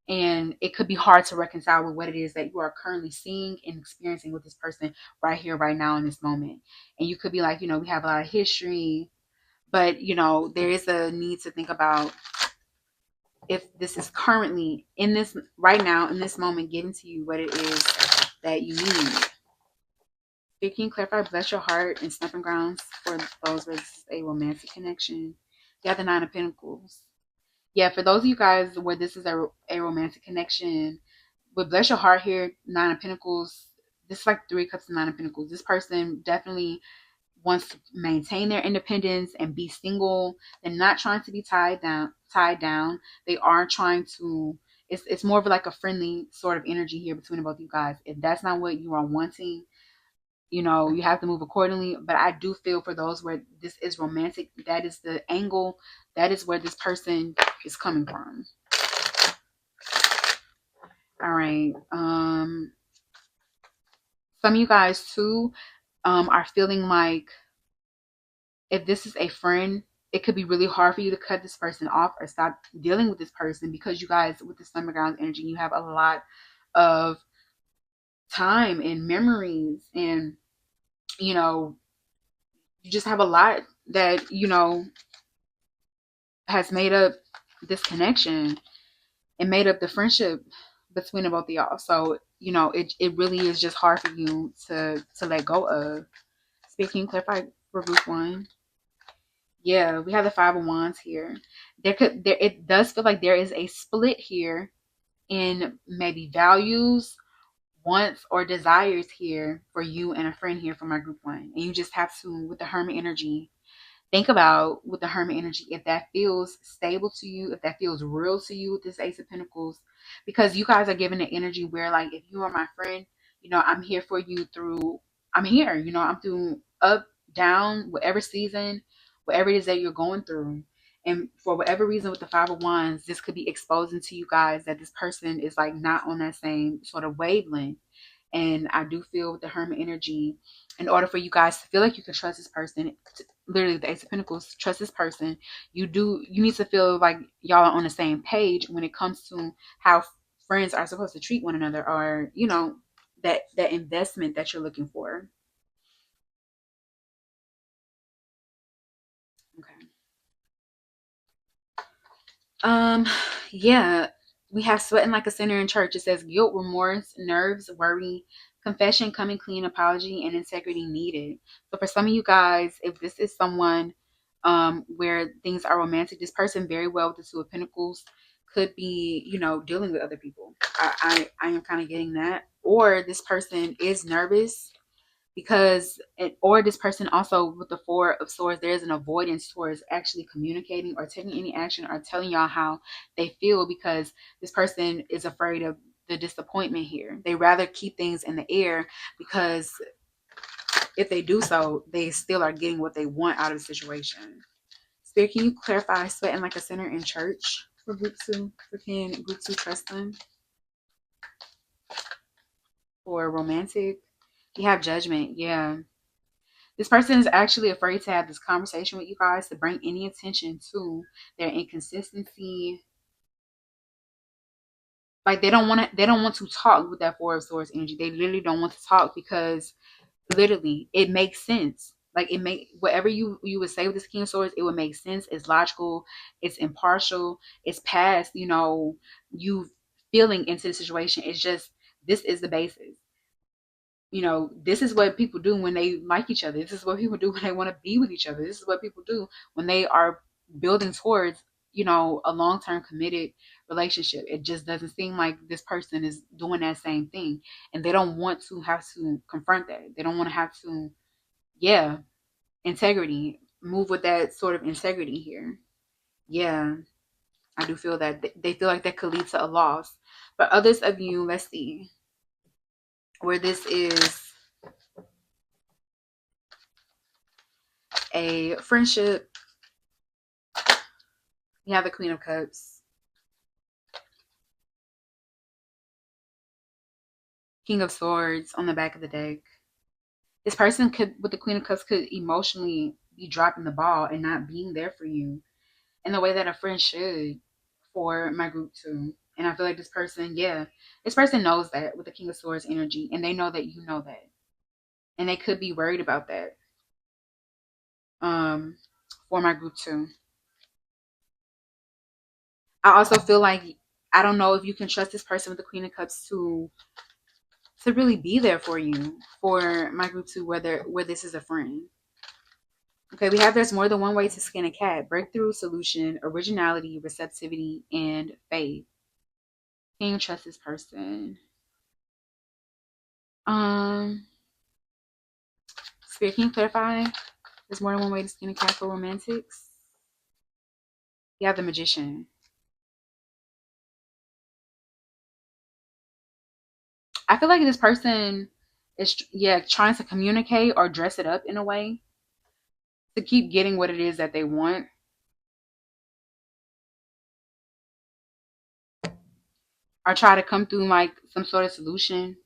And it could be hard to reconcile with what it is that you are currently seeing and experiencing with this person right here, right now, in this moment. And you could be like, we have a lot of history, but there is a need to think about if this is currently in this right now, in this moment, giving to you what it is that you need. Can you clarify bless your heart and stumping grounds for those with a romantic connection? You have the Nine of Pentacles. Yeah, for those of you guys where this is a romantic connection, with bless your heart here, Nine of Pentacles, this is like Three Cups and Nine of Pentacles. This person definitely wants to maintain their independence and be single. They're not trying to be tied down. They are trying to, it's more of like a friendly sort of energy here between both of you guys. If that's not what you are wanting, you have to move accordingly. But I do feel for those where this is romantic, that is the angle, that is where this person is coming from. All right. Some of you guys too are feeling like if this is a friend, it could be really hard for you to cut this person off or stop dealing with this person, because you guys, with the summer ground energy, you have a lot of time and memories, and you just have a lot that has made up this connection and made up the friendship between the both of y'all. So it really is just hard for you to let go of. Speaking, clarify for group one. Yeah, we have the Five of Wands here. It does feel like there is a split here in maybe values, wants, or desires here for you and a friend here from our group one. And you just have to, with the Hermit energy, think about, with the Hermit energy, if that feels stable to you, if that feels real to you with this Ace of Pentacles. Because you guys are given the energy where, like, if you are my friend, I'm here for you through, I'm here, I'm through up, down, whatever season, whatever it is that you're going through. And for whatever reason with the Five of Wands, this could be exposing to you guys that this person is like not on that same sort of wavelength. And I do feel with the Hermit energy, in order for you guys to feel like you can trust this person, literally the Ace of Pentacles, trust this person, you need to feel like y'all are on the same page when it comes to how friends are supposed to treat one another, or that investment that you're looking for. Okay. Yeah, we have sweating like a sinner in church. It says guilt, remorse, nerves, worry, confession, coming clean, apology, and integrity needed. So for some of you guys, if this is someone where things are romantic, this person very well with the Two of Pentacles could be, dealing with other people. I am kind of getting that. Or this person is nervous because or this person also with the Four of Swords, there's an avoidance towards actually communicating or taking any action or telling y'all how they feel, because this person is afraid of the disappointment here. They rather keep things in the air, because if they do so, they still are getting what they want out of the situation. Spirit, can you clarify sweating like a sinner in church for group two? For can group two trust them? Or romantic? You have Judgment. Yeah. This person is actually afraid to have this conversation with you guys, to bring any attention to their inconsistency. Like they don't want to talk with that Four of Swords energy. They literally don't want to talk because literally it makes sense. Like it make whatever you would say with this King of Swords, it would make sense. It's logical. It's impartial. It's past, you feeling into the situation. It's just this is the basis. This is what people do when they like each other. This is what people do when they want to be with each other. This is what people do when they are building towards, a long term committed relationship. It just doesn't seem like this person is doing that same thing. And they don't want to have to confront that. They don't want to have to, yeah, integrity. Move with that sort of integrity here. Yeah, I do feel that they feel like that could lead to a loss. But others of you, let's see where this is a friendship. You have the Queen of Cups, King of Swords on the back of the deck. This person could, with the Queen of Cups, could emotionally be dropping the ball and not being there for you in the way that a friend should for my group too. And I feel like this person knows that with the King of Swords energy, and they know that you know that, and they could be worried about that. Um, for my group too. I also feel like I don't know if you can trust this person with the Queen of Cups to really be there for you for my group two, where this is a friend. Okay, we have there's more than one way to skin a cat: breakthrough, solution, originality, receptivity, and faith. Can you trust this person? Um, Spirit, can you clarify? There's more than one way to skin a cat for romantics. You have the Magician. I feel like this person is trying to communicate or dress it up in a way to keep getting what it is that they want, or try to come through like some sort of solution.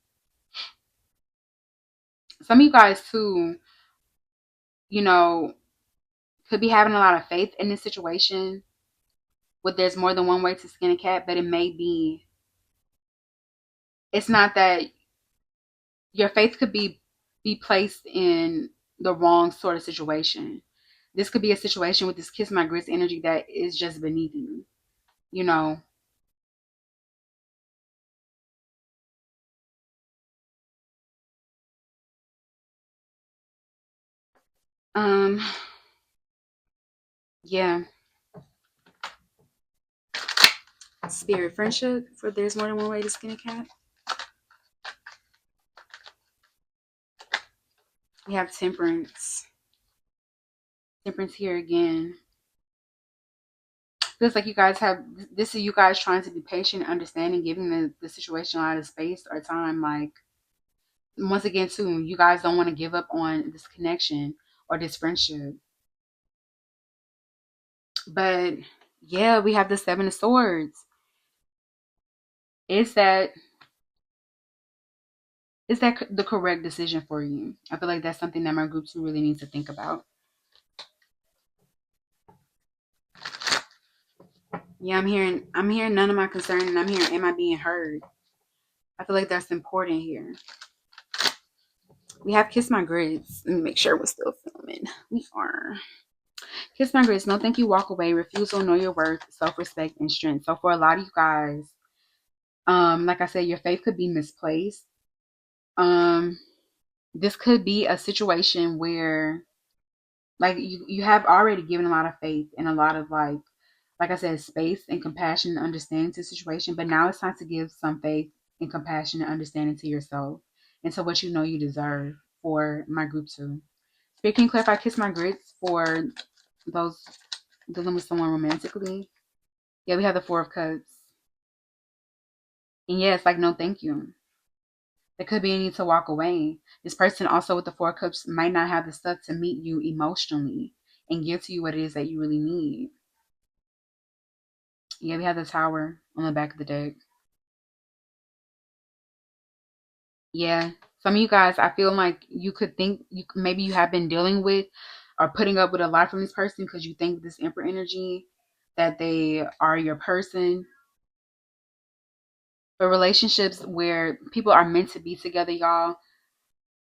Some of you guys too, you know, could be having a lot of faith in this situation. With there's more than one way to skin a cat, but it may be. It's not that your faith could be placed in the wrong sort of situation. This could be a situation with this kiss my grits energy that is just beneath you. You know. Um. Yeah. Spirit friendship for there's more than one way to skin a cat. We have temperance. Temperance here again. Feels like you guys have this is you guys trying to be patient, understanding, giving the situation a lot of space or time. Like once again, too, you guys don't want to give up on this connection or this friendship. But yeah, we have the Seven of Swords. Is that is that the correct decision for you? I feel like that's something that my group two really needs to think about. Yeah, I'm hearing none of my concern, and I'm hearing am I being heard? I feel like that's important here. We have Kiss My Grits. Let me make sure we're still filming. We are. Kiss My Grits. No thank you, walk away. Refusal, know your worth, self-respect, and strength. So for a lot of you guys, like I said, your faith could be misplaced. Um, this could be a situation where like you have already given a lot of faith and a lot of like I said, space and compassion and understanding to the situation, but now it's time to give some faith and compassion and understanding to yourself and to what you know you deserve for my group two. Speaking clarify kiss my grits for those dealing with someone romantically. Yeah, we have the Four of Cups. And yeah, it's like no thank you. There could be a need to walk away. This person also with the Four of Cups might not have the stuff to meet you emotionally and give to you what it is that you really need. Yeah, we have the Tower on the back of the deck. Yeah. Some of you guys, I feel like you could think maybe you have been dealing with or putting up with a lot from this person because you think with this Emperor energy that they are your person. But relationships where people are meant to be together, y'all,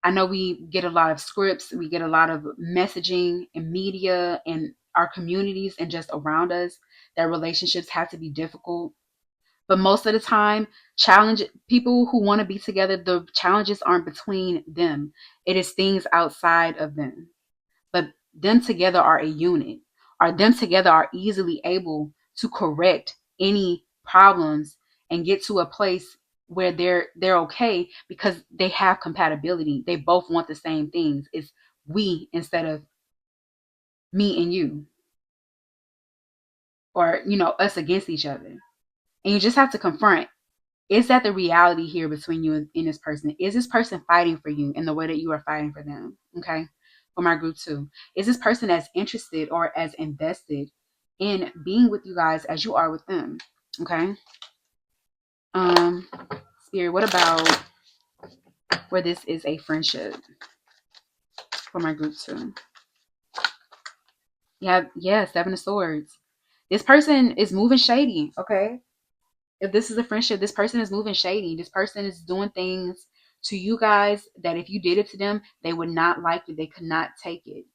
I know we get a lot of scripts, we get a lot of messaging and media and our communities and just around us that relationships have to be difficult. But most of the time, challenge people who want to be together, the challenges aren't between them. It is things outside of them. But them together are a unit. Or them together are easily able to correct any problems and get to a place where they're okay because they have compatibility. They both want the same things. It's we instead of me and you, or us against each other. And you just have to confront, is that the reality here between you and this person? Is this person fighting for you in the way that you are fighting for them? Okay. For my group two, is this person as interested or as invested in being with you guys as you are with them? Okay. Um, Spirit, what about where this is a friendship for my group two? Yeah, Seven of Swords. This person is moving shady. Okay. If this is a friendship, this person is moving shady. This person is doing things to you guys that if you did it to them, they would not like it. They could not take it.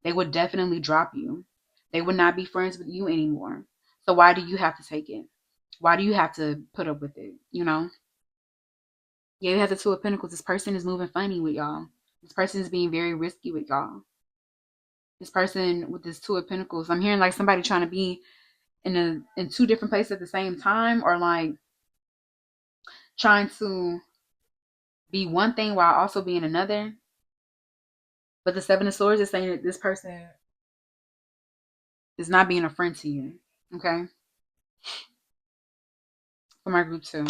They would definitely drop you. They would not be friends with you anymore. So why do you have to take it? Why do you have to put up with it? Yeah, you have the Two of Pentacles. This person is moving funny with y'all. This person is being very risky with y'all. This person with this Two of Pentacles, I'm hearing like somebody trying to be in two different places at the same time, or like trying to be one thing while also being another. But the Seven of Swords is saying that this person is not being a friend to you. Okay? For my group two.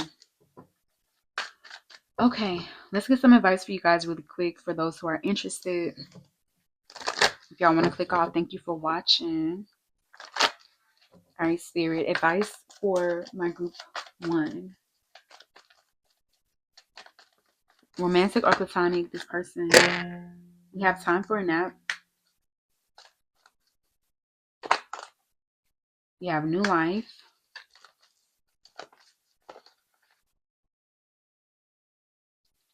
Okay, let's get some advice for you guys really quick for those who are interested. If y'all want to click off, thank you for watching. All right, Spirit, advice for my group one. Romantic or platonic, this person. We have time for a nap. We have new life.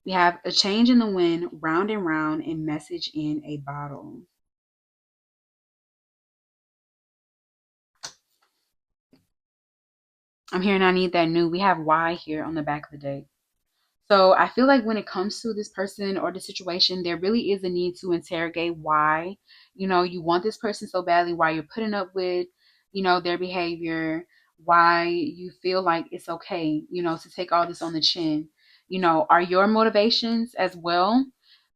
We have a change in the wind, round and round, and message in a bottle. I'm hearing I need that new. We have why here on the back of the deck. So I feel like when it comes to this person or the situation, there really is a need to interrogate why, you want this person so badly, why you're putting up with, their behavior, why you feel like it's okay, to take all this on the chin. Are your motivations as well?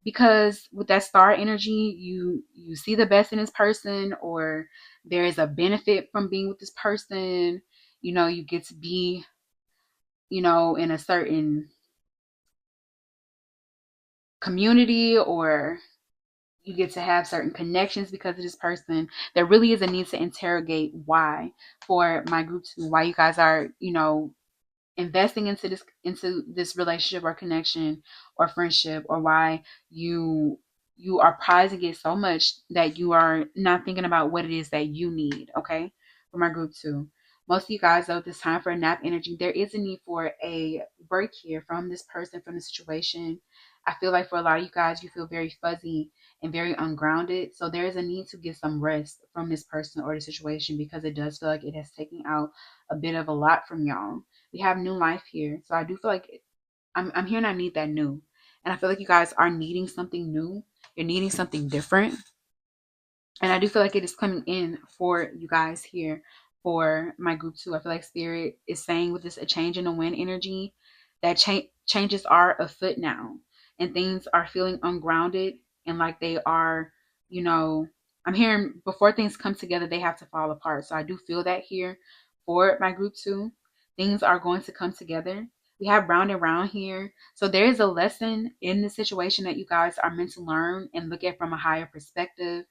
Because with that star energy, you see the best in this person, or there is a benefit from being with this person. You get to be, in a certain community, or you get to have certain connections because of this person. There really is a need to interrogate why for my group two, why you guys are, investing into this relationship or connection or friendship, or why you are prizing it so much that you are not thinking about what it is that you need. Okay, for my group two, most of you guys, though, this time for a nap energy, there is a need for a break here from this person, from the situation. I feel like for a lot of you guys, you feel very fuzzy and very ungrounded, so there is a need to get some rest from this person or the situation, because it does feel like it has taken out a bit of a lot from y'all. We have new life here. So I do feel like I'm hearing I need that new. And I feel like you guys are needing something new. You're needing something different. And I do feel like it is coming in for you guys here for my group two. I feel like Spirit is saying with this a change in the wind energy that changes are afoot now, and things are feeling ungrounded and like they are, you know, I'm hearing before things come together, they have to fall apart. So I do feel that here for my group two. Things are going to come together. We have round and round here. So there is a lesson in the situation that you guys are meant to learn and look at from a higher perspective.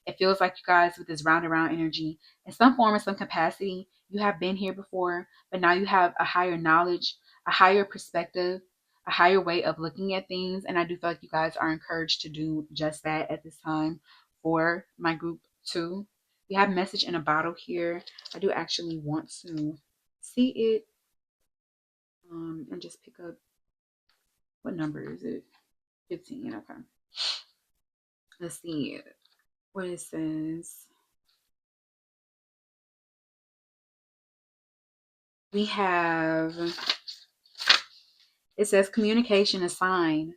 It feels like you guys, with this round and round energy, in some form or some capacity, you have been here before, but now you have a higher knowledge, a higher perspective, a higher way of looking at things. And I do feel like you guys are encouraged to do just that at this time for my group two. We have message in a bottle here. I do actually want to see it, and just pick up, what number is it? 15. Okay. Let's see what it says. We have, it says communication is sign.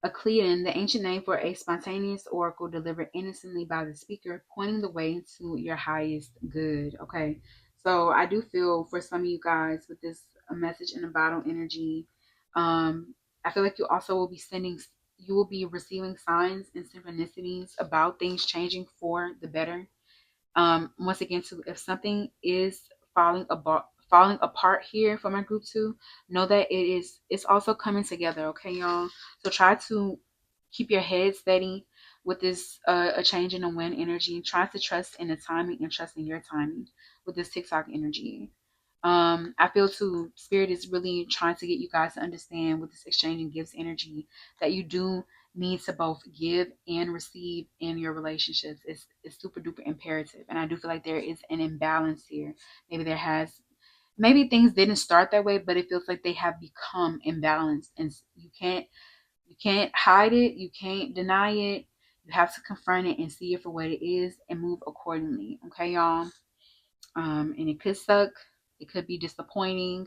A Clean, the ancient name for a spontaneous oracle delivered innocently by the speaker, pointing the way to your highest good. Okay, so I do feel for some of you guys with this a message in a bottle energy. I feel like you also will be you will be receiving signs and synchronicities about things changing for the better. Once again, too, if something is falling apart here for my group two, know that it's also coming together. Okay, y'all. So try to keep your head steady with this a change in the wind energy. Try to trust in the timing and trust in your timing with this TikTok energy. I feel too, spirit is really trying to get you guys to understand with this exchanging gifts energy that you do need to both give and receive in your relationships. It's super duper imperative. And I do feel like there is an imbalance here. Maybe things didn't start that way, but it feels like they have become imbalanced, and you can't hide it, you can't deny it. You have to confront it and see it for what it is and move accordingly. Okay, y'all. And it could suck, it could be disappointing,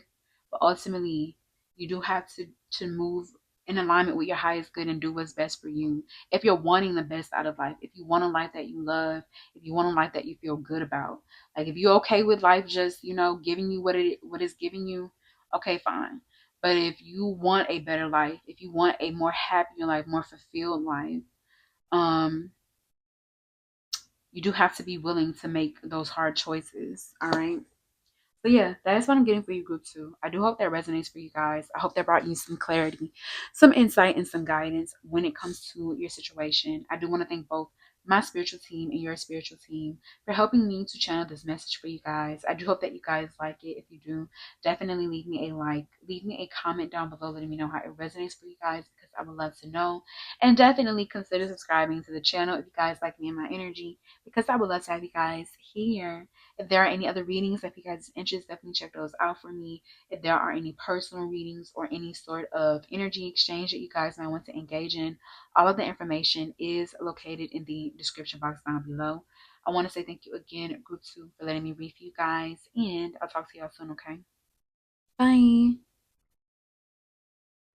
but ultimately, you do have to move in alignment with your highest good and do what's best for you. If you're wanting the best out of life, if you want a life that you love, if you want a life that you feel good about, like if you're okay with life just giving you what it's giving you, okay, fine. But if you want a better life, if you want a more happier life, more fulfilled life, um, you do have to be willing to make those hard choices. All right. So yeah, that is what I'm getting for you, group two. I do hope that resonates for you guys. I hope that brought you some clarity, some insight, and some guidance when it comes to your situation. I do want to thank both my spiritual team and your spiritual team for helping me to channel this message for you guys. I do hope that you guys like it. If you do, definitely leave me a like, leave me a comment down below letting me know how it resonates for you guys because I would love to know. And definitely consider subscribing to the channel if you guys like me and my energy because I would love to have you guys here. If there are any other readings, if you guys are interested, definitely check those out for me. If there are any personal readings or any sort of energy exchange that you guys might want to engage in, all of the information is located in the description box down below. I want to say thank you again, Group 2, for letting me read for you guys, and I'll talk to y'all soon, okay? Bye.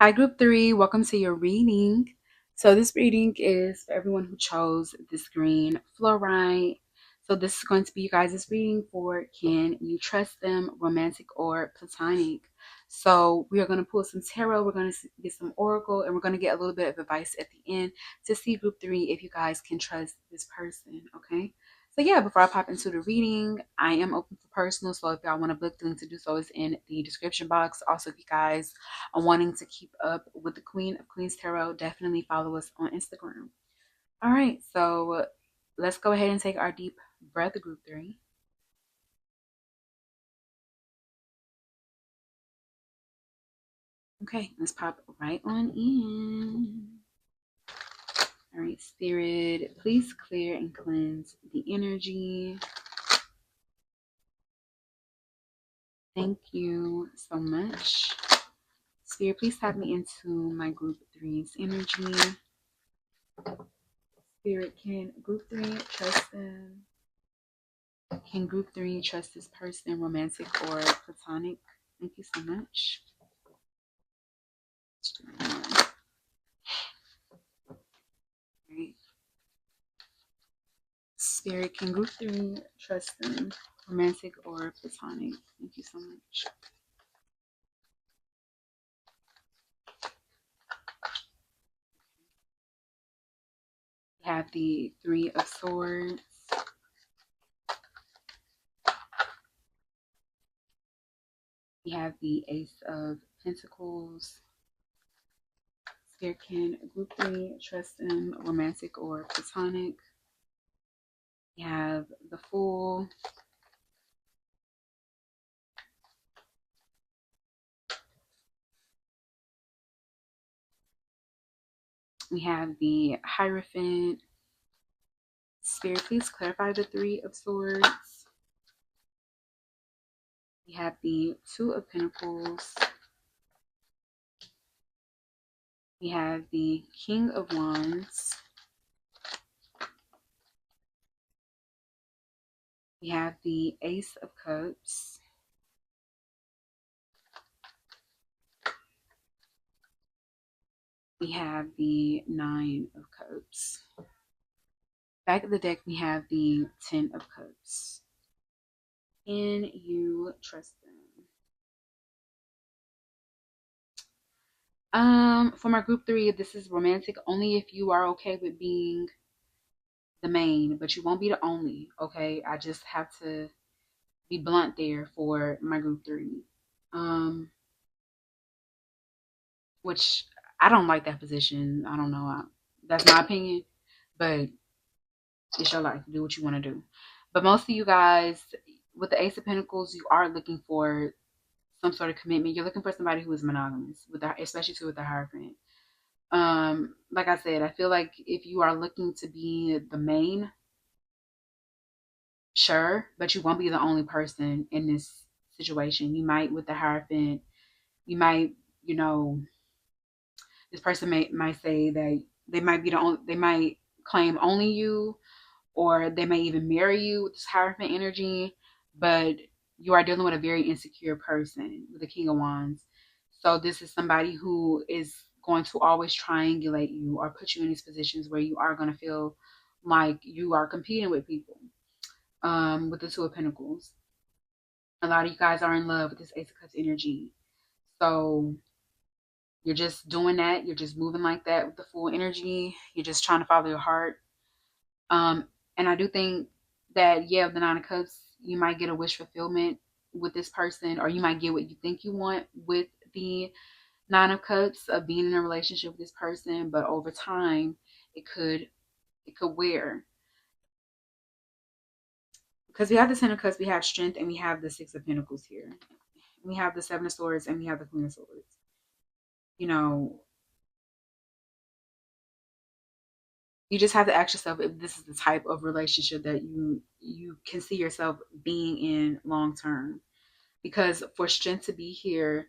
Hi, Group 3. Welcome to your reading. So this reading is for everyone who chose this green fluorite. So this is going to be you guys' reading for can you trust them, romantic or platonic. So we are going to pull some tarot, we're going to get some oracle, and we're going to get a little bit of advice at the end to see Group 3 if you guys can trust this person, okay? So yeah, before I pop into the reading, I am open for personal. So if y'all want to book, the link to do so is in the description box. Also, if you guys are wanting to keep up with the Queen of Queens Tarot, definitely follow us on Instagram. All right, so let's go ahead and take our deep breath, Group 3. Okay, let's pop right on in. All right, Spirit, please clear and cleanse the energy. Thank you so much. Spirit, please tap me into my Group 3's energy. Spirit, can Group 3 trust them? Can Group 3 trust this person, romantic or platonic? Thank you so much. Right. Spirit, can Group 3 trust them, romantic or platonic? Thank you so much. We have the Three of Swords. We have the Ace of Pentacles. Spirit, can Group 3 trust them, romantic or platonic? We have the Fool. We have the Hierophant. Spirit, please clarify the Three of Swords. We have the Two of Pentacles. We have the King of Wands. We have the Ace of Cups. We have the Nine of Cups. Back of the deck, we have the Ten of Cups. Can you trust them? For my group three, this is romantic only if you are okay with being the main, but you won't be the only. Okay, I just have to be blunt there for my group three. Um, which I don't like that position. I don't know. That's my opinion, but it's your life. Do what you want to do. But most of you guys, with the Ace of Pentacles, you are looking for some sort of commitment. You're looking for somebody who is monogamous, with the, especially too with the Hierophant. Like I said, I feel like if you are looking to be the main, sure, but you won't be the only person in this situation. You might with the Hierophant, you might, you know, this person might say that they might be the only, they might claim only you, or they may even marry you with this Hierophant energy, but you are dealing with a very insecure person with the King of Wands. So this is somebody who is going to always triangulate you or put you in these positions where you are going to feel like you are competing with people. With the Two of Pentacles, a lot of you guys are in love with this Ace of Cups energy. So you're just doing that. You're just moving like that with the full energy. You're just trying to follow your heart. Um, and I do think that, yeah, the Nine of Cups, you might get a wish fulfillment with this person, or you might get what you think you want with the Nine of Cups of being in a relationship with this person, but over time it could wear. Because we have the Ten of Cups, we have strength, and we have the Six of Pentacles here. We have the Seven of Swords, and we have the Queen of Swords. You know, you just have to ask yourself if this is the type of relationship that you can see yourself being in long term. Because for strength to be here,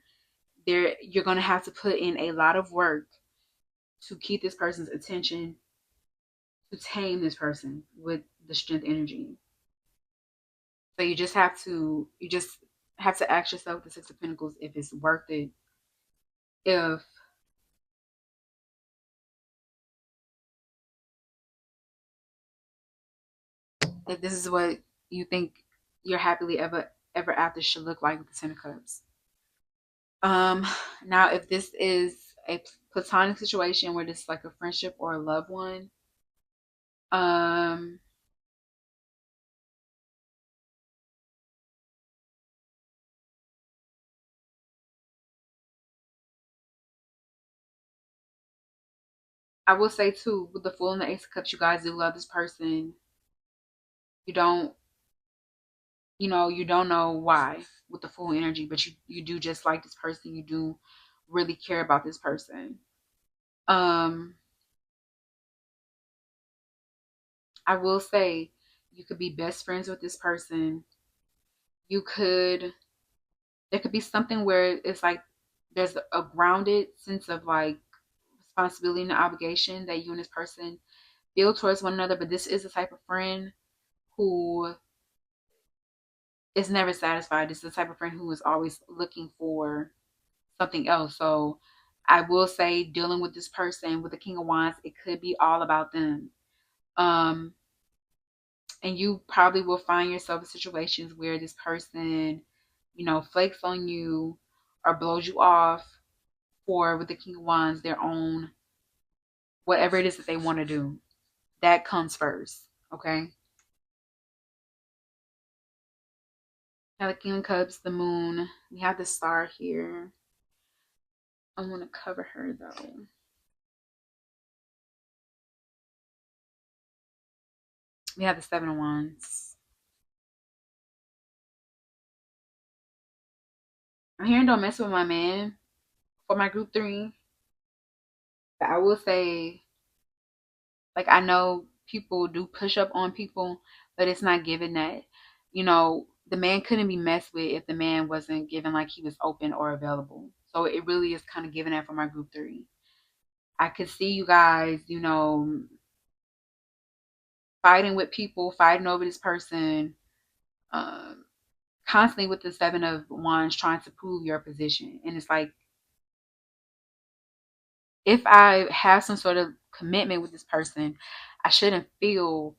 there you're going to have to put in a lot of work to keep this person's attention, to tame this person with the strength energy. So you just have to ask yourself, the Six of Pentacles, if it's worth it, if this is what you think your happily ever after should look like with the Ten of Cups. Um, Now if this is a platonic situation where this is like a friendship or a loved one, um, I will say too, with the Fool and the Ace of Cups, you guys do love this person. You don't, you don't know why with the Fool energy, but you do just like this person. You do really care about this person. Um, I will say you could be best friends with this person. You could There could be something where it's like there's a grounded sense of like responsibility and obligation that you and this person feel towards one another, but this is the type of friend who is never satisfied. This is the type of friend who is always looking for something else. So I will say, dealing with this person with the King of Wands, it could be all about them. Um, and you probably will find yourself in situations where this person, flakes on you or blows you off for, with the King of Wands, their own, whatever it is that they want to do. That comes first. Okay. Now the King of Cups, the Moon. We have the Star here. I want to cover her though. We have the Seven of Wands. I'm hearing don't mess with my man for my group three. But I will say, like, I know people do push up on people, but it's not given that, the man couldn't be messed with if the man wasn't given like he was open or available. So it really is kind of given that for my group three. I could see you guys, fighting with people, fighting over this person, um, constantly with the Seven of Wands trying to prove your position. And it's like, if I have some sort of commitment with this person, I shouldn't feel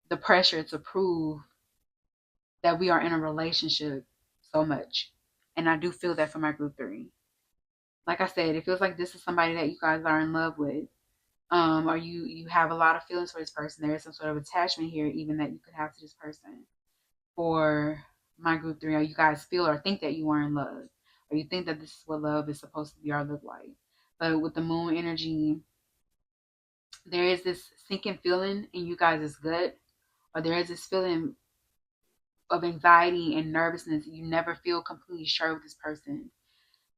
the pressure to prove that we are in a relationship so much. And I do feel that for my group three. Like I said, it feels like this is somebody that you guys are in love with. Or you have a lot of feelings for this person. There is some sort of attachment here, even that you could have to this person. For my group three, or you guys feel or think that you are in love, or you think that this is what love is supposed to be or look like. But with the moon energy, there is this sinking feeling in you guys' gut, or there is this feeling of anxiety and nervousness. You never feel completely sure with this person.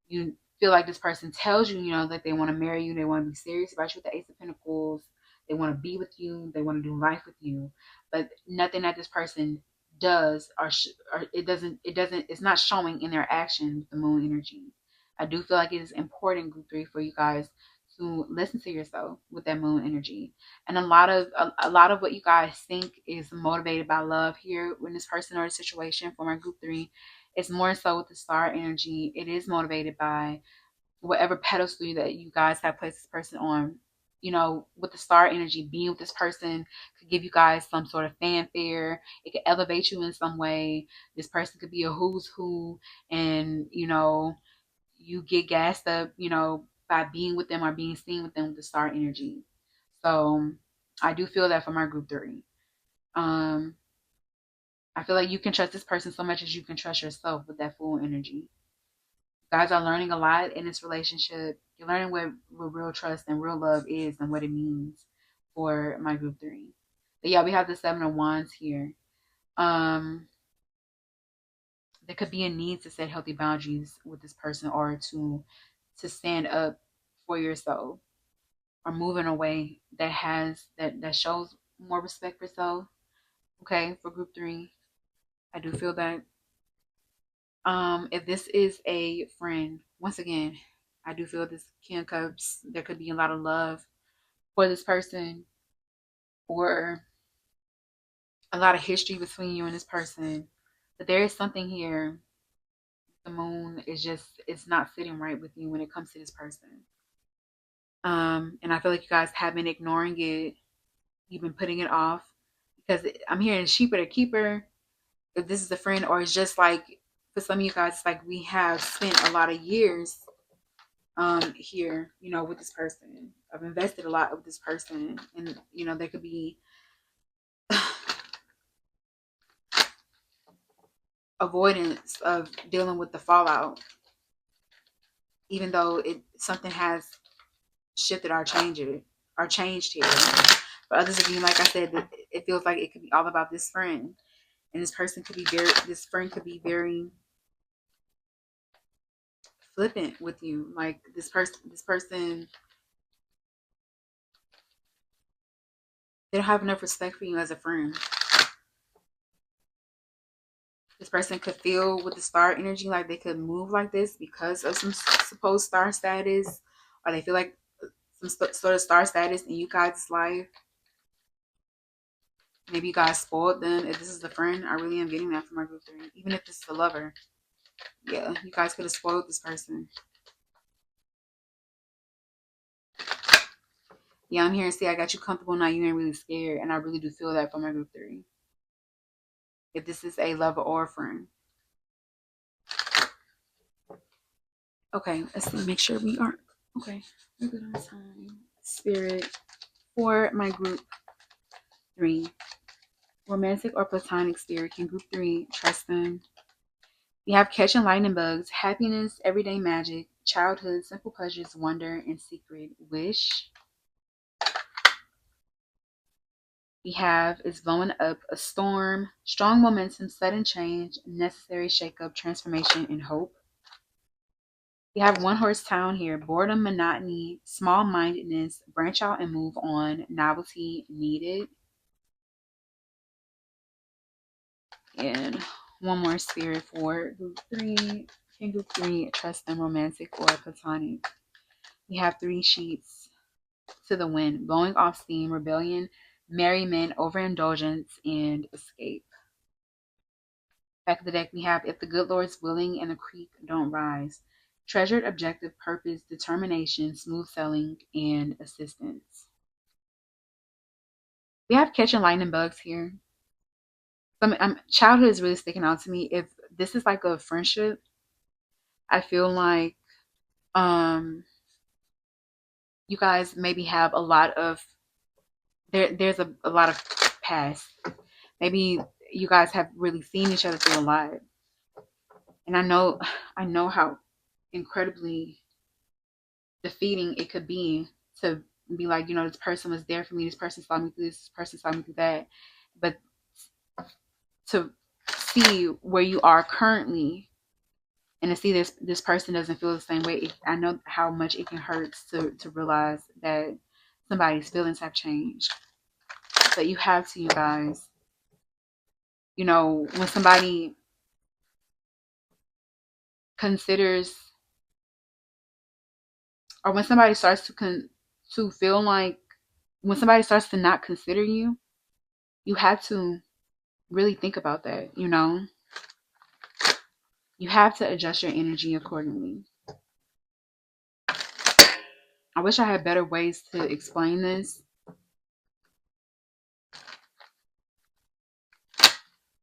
You feel like this person tells you, that they want to marry you, they want to be serious about you with the Ace of Pentacles, they want to be with you, they want to do life with you, but nothing that this person does or it's not showing in their action with the moon energy. I do feel like it is important, group three, for you guys to listen to yourself with that moon energy. And a lot of what you guys think is motivated by love here when this person or the situation for my group three, it's more so with the star energy. It is motivated by whatever pedestal that you guys have placed this person on. With the star energy, being with this person could give you guys some sort of fanfare. It could elevate you in some way. This person could be a who's who, and you get gassed up, by being with them or being seen with them with the star energy. So I do feel that for my group three. Um, I feel like you can trust this person so much as you can trust yourself with that full energy. Guys are learning a lot in this relationship. You're learning what real trust and real love is and what it means for my group three. But yeah, we have the Seven of Wands here. Um, there could be a need to set healthy boundaries with this person, or to stand up for yourself, or moving away that shows more respect for self. Okay, for group three, I do feel that. If this is a friend, once again, I do feel this King of Cups. There could be a lot of love for this person, or a lot of history between you and this person. But there is something here. The moon is it's not sitting right with you when it comes to this person. And I feel like you guys have been ignoring it. You've been putting it off because I'm hearing sheep or the keeper. If this is a friend, or it's just like for some of you guys, it's like we have spent a lot of years here, with this person. I've invested a lot with this person, and there could be avoidance of dealing with the fallout, even though something has shifted or changed here. For others of you, like I said, it feels like it could be all about this friend, and this friend could be very flippant with you. Like this person, they don't have enough respect for you as a friend. This person could feel with the star energy like they could move like this because of some supposed star status, or they feel like some sort of star status in you guys' life. Maybe you guys spoiled them. If this is the friend, I really am getting that from my group three. Even if this is the lover, yeah, you guys could have spoiled this person. Yeah, I'm here and see I got you comfortable now. You ain't really scared, and I really do feel that from my group three. If this is a lover or a friend. Okay, let's see. Make sure we aren't. Okay, we're good on time. Spirit for my group three. Romantic or platonic spirit. Can group three trust them? We have catching lightning bugs, happiness, everyday magic, childhood, simple pleasures, wonder, and secret wish. We have is blowing up, a storm, strong momentum, sudden change, necessary shakeup, transformation, and hope. We have one horse town here, boredom, monotony, small mindedness, branch out and move on, novelty needed. And one more spirit for group three. Can group three trust them, romantic or platonic? We have three sheets. to the wind, blowing off steam, rebellion, merriment, overindulgence, and escape. Back of the deck, we have if the good Lord's willing and the creek don't rise. Treasured objective, purpose, determination, smooth sailing, and assistance. We have catching lightning bugs here. Childhood is really sticking out to me. If this is like a friendship, I feel like you guys maybe have a lot of there's a lot of past. Maybe you guys have really seen each other through a lot. And I know how incredibly defeating it could be to be like, this person was there for me, this person saw me through this person saw me through that. But to see where you are currently and to see this person doesn't feel the same way, I know how much it can hurt to realize that somebody's feelings have changed. But you have to, you guys, when somebody considers, or when somebody starts to feel like, when somebody starts to not consider you, you have to really think about that. You have to adjust your energy accordingly. I wish I had better ways to explain this,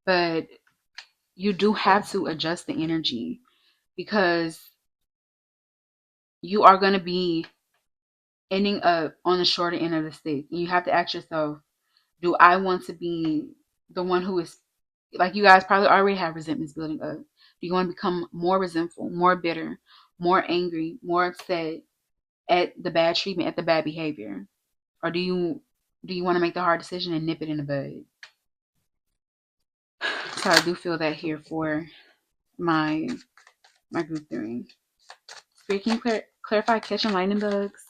but you do have to adjust the energy, because you are going to be ending up on the shorter end of the stick. And you have to ask yourself, do I want to be the one who is, like, you guys probably already have resentments building up. Do you want to become more resentful, more bitter, more angry, more upset at the bad treatment, at the bad behavior? Or do you want to make the hard decision and nip it in the bud? So I do feel that here for my group theory. Spirit, can you clarify catching lightning bugs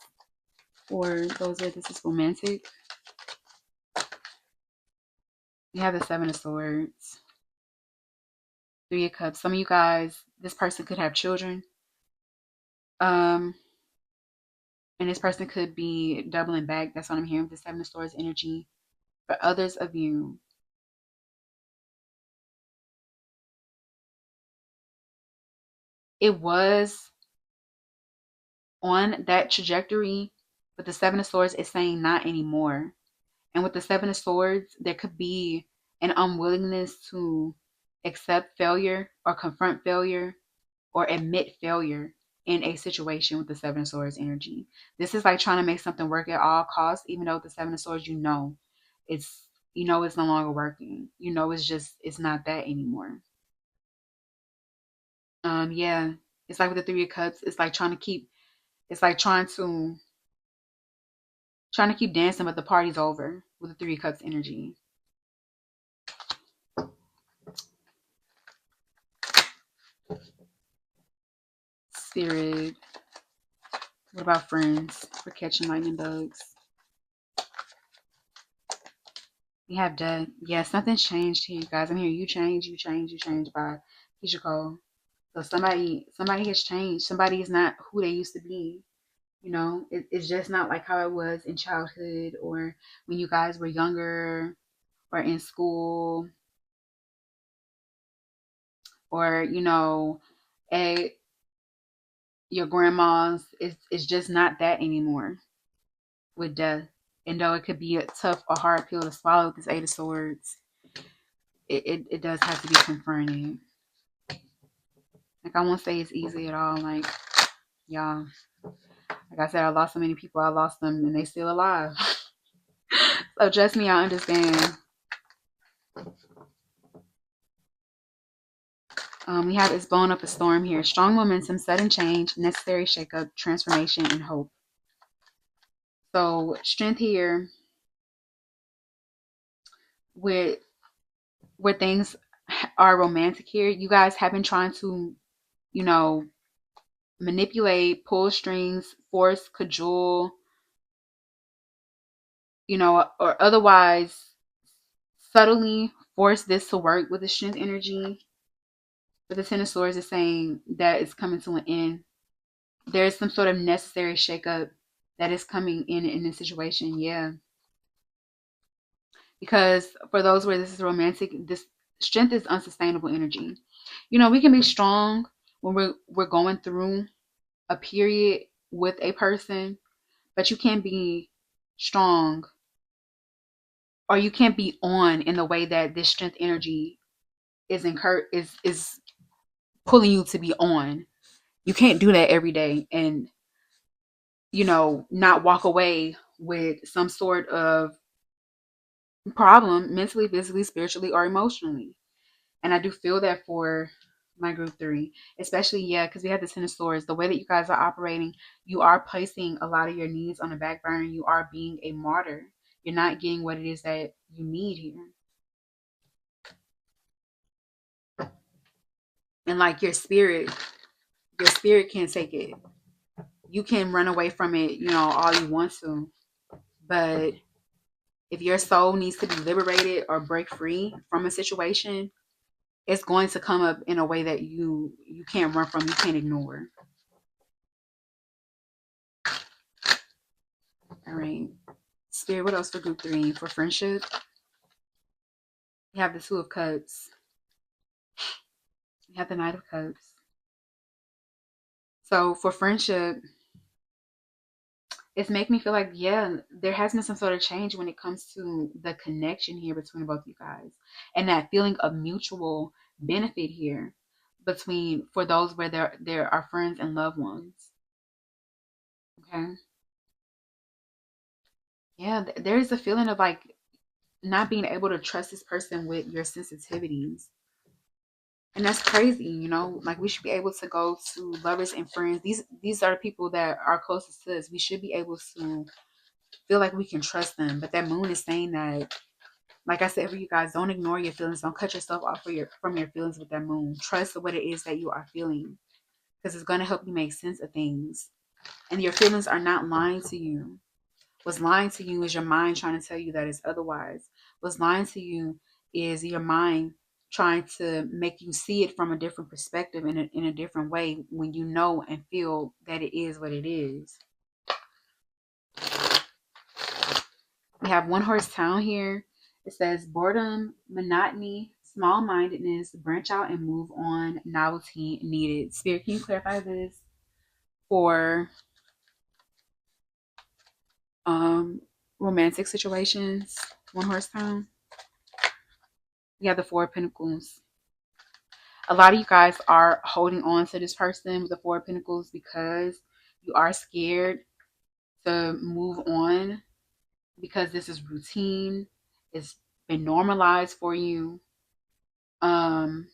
for those where this is romantic? You have the Seven of Swords, Three of Cups. Some of you guys, this person could have children. And this person could be doubling back. That's what I'm hearing with the Seven of Swords energy. For others of you, it was on that trajectory, but the Seven of Swords is saying not anymore. And with the Seven of Swords, there could be an unwillingness to accept failure or confront failure or admit failure in a situation with the Seven of Swords energy. This is like trying to make something work at all costs, even though with the Seven of Swords, it's no longer working. It's not that anymore. Yeah. It's like with the Three of Cups, it's like trying to keep dancing, but the party's over with the Three of Cups energy. Spirit. What about friends for catching lightning bugs? We have death. Yes, nothing's changed here, guys. I'm here. You change by Keisha Cole. So somebody has changed. Somebody is not who they used to be. It's just not like how it was in childhood or when you guys were younger or in school or, at your grandma's. It's just not that anymore with death. And though it could be a tough or hard pill to swallow with this Eight of Swords, it does have to be confronted. Like, I won't say it's easy at all. Like, y'all, like I said, I lost so many people. I lost them and they still alive. So trust me, I understand. We have it's blowing up a storm here. Strong momentum, sudden change, necessary shakeup, transformation, and hope. So strength here with where things are romantic here. You guys have been trying to, manipulate, pull strings, force, cajole, or otherwise subtly force this to work with the strength energy. But the Ten of Swords is saying that it's coming to an end. There is some sort of necessary shakeup that is coming in this situation. Yeah. Because for those where this is romantic, this strength is unsustainable energy. You know, we can be strong when we're going through a period with a person, but you can't be strong, or you can't be on in the way that this strength energy is pulling you to be on. You can't do that every day and, you know, not walk away with some sort of problem mentally, physically, spiritually, or emotionally. And I do feel that for my group three, especially, yeah, because we have the Ten of Swords. The way that you guys are operating, you are placing a lot of your needs on the back burner. You are being a martyr. You're not getting what it is that you need here. And like your spirit can't take it. You can run away from it, you know, all you want to. But if your soul needs to be liberated or break free from a situation, it's going to come up in a way that you can't run from, you can't ignore. All right. Spirit, what else for group three? For friendship, you have the Two of Cups. You have the Knight of Cups. So for friendship, it's making me feel like, yeah, there has been some sort of change when it comes to the connection here between both you guys. And that feeling of mutual benefit here between, for those where there are friends and loved ones. Okay. Yeah, there is a feeling of like not being able to trust this person with your sensitivities. And that's crazy, you know. Like, we should be able to go to lovers and friends. These are the people that are closest to us. We should be able to feel like we can trust them. But that moon is saying that, like I said, for you guys, don't ignore your feelings. Don't cut yourself off from your feelings with that moon. Trust what it is that you are feeling, because it's going to help you make sense of things. And your feelings are not lying to you. What's lying to you is your mind trying to tell you that it's otherwise. What's lying to you is your mind trying to make you see it from a different perspective, in a different way, when you know and feel that it is what it is. We have One Horse Town here. It says boredom, monotony, small mindedness, branch out and move on, novelty needed. Spirit, can you clarify this for um romantic situations? One Horse Town. We have the Four of Pentacles. A lot of you guys are holding on to this person with the Four of Pentacles because you are scared to move on, because this is routine. It's been normalized for you. Um,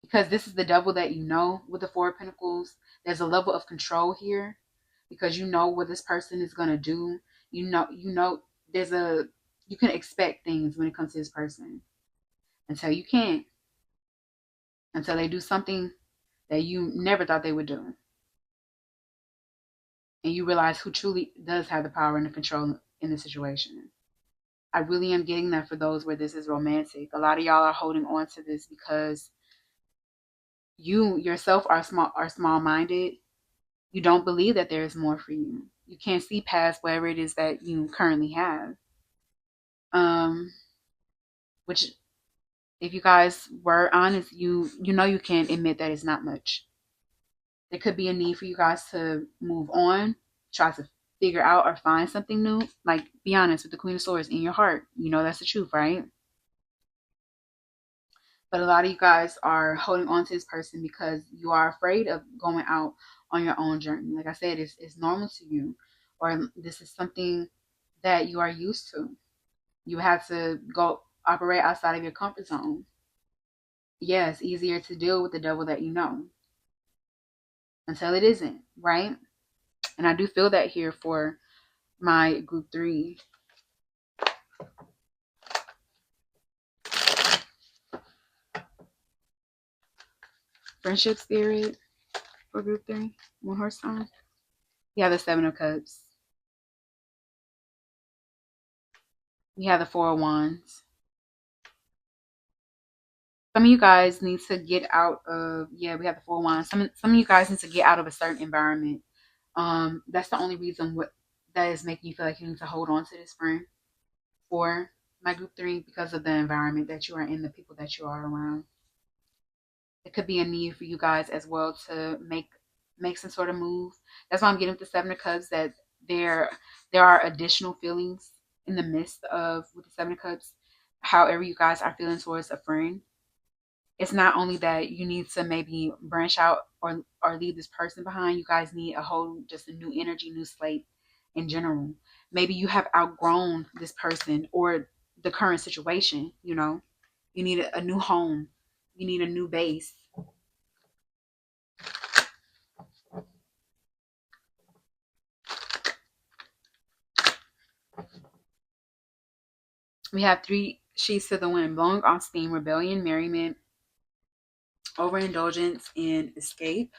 because this is the devil that you know with the Four of Pentacles. There's a level of control here because you know what this person is gonna do. You know there's a you can expect things when it comes to this person until you can't. Until they do something that you never thought they would do. And you realize who truly does have the power and the control in the situation. I really am getting that for those where this is romantic. A lot of y'all are holding on to this because you yourself are small minded. You don't believe that there is more for you. You can't see past whatever it is that you currently have. Um, which, if you guys were honest, you know you can admit that it's not much. There could be a need for you guys to move on, try to figure out or find something new. Like, be honest with the Queen of Swords in your heart. You know that's the truth, right? But a lot of you guys are holding on to this person because you are afraid of going out on your own journey. Like I said, it's normal to you, or this is something that you are used to. You have to go operate outside of your comfort zone. Yeah, it's easier to deal with the devil that you know until it isn't, right? And I do feel that here for my group three. Friendship spirit for group three. One horse sign. You have the Seven of Cups. You have the Four of Wands. Some of you guys need to get out of, yeah, we have the Four of Wands. Some of you guys need to get out of a certain environment. That's the only reason what that is making you feel like you need to hold on to this friend for my group 3, because of the environment that you are in, the people that you are around. It could be a need for you guys as well to make some sort of move. That's why I'm getting with the 7 of Cups, that there there are additional feelings in the midst of, with the 7 of Cups, however you guys are feeling towards a friend. It's not only that you need to maybe branch out or leave this person behind. You guys need a whole, just a new energy, new slate in general. Maybe you have outgrown this person or the current situation. You need a new home. You need a new base. We have 3 sheets to the wind: blowing off steam, rebellion, merriment, overindulgence, and escape.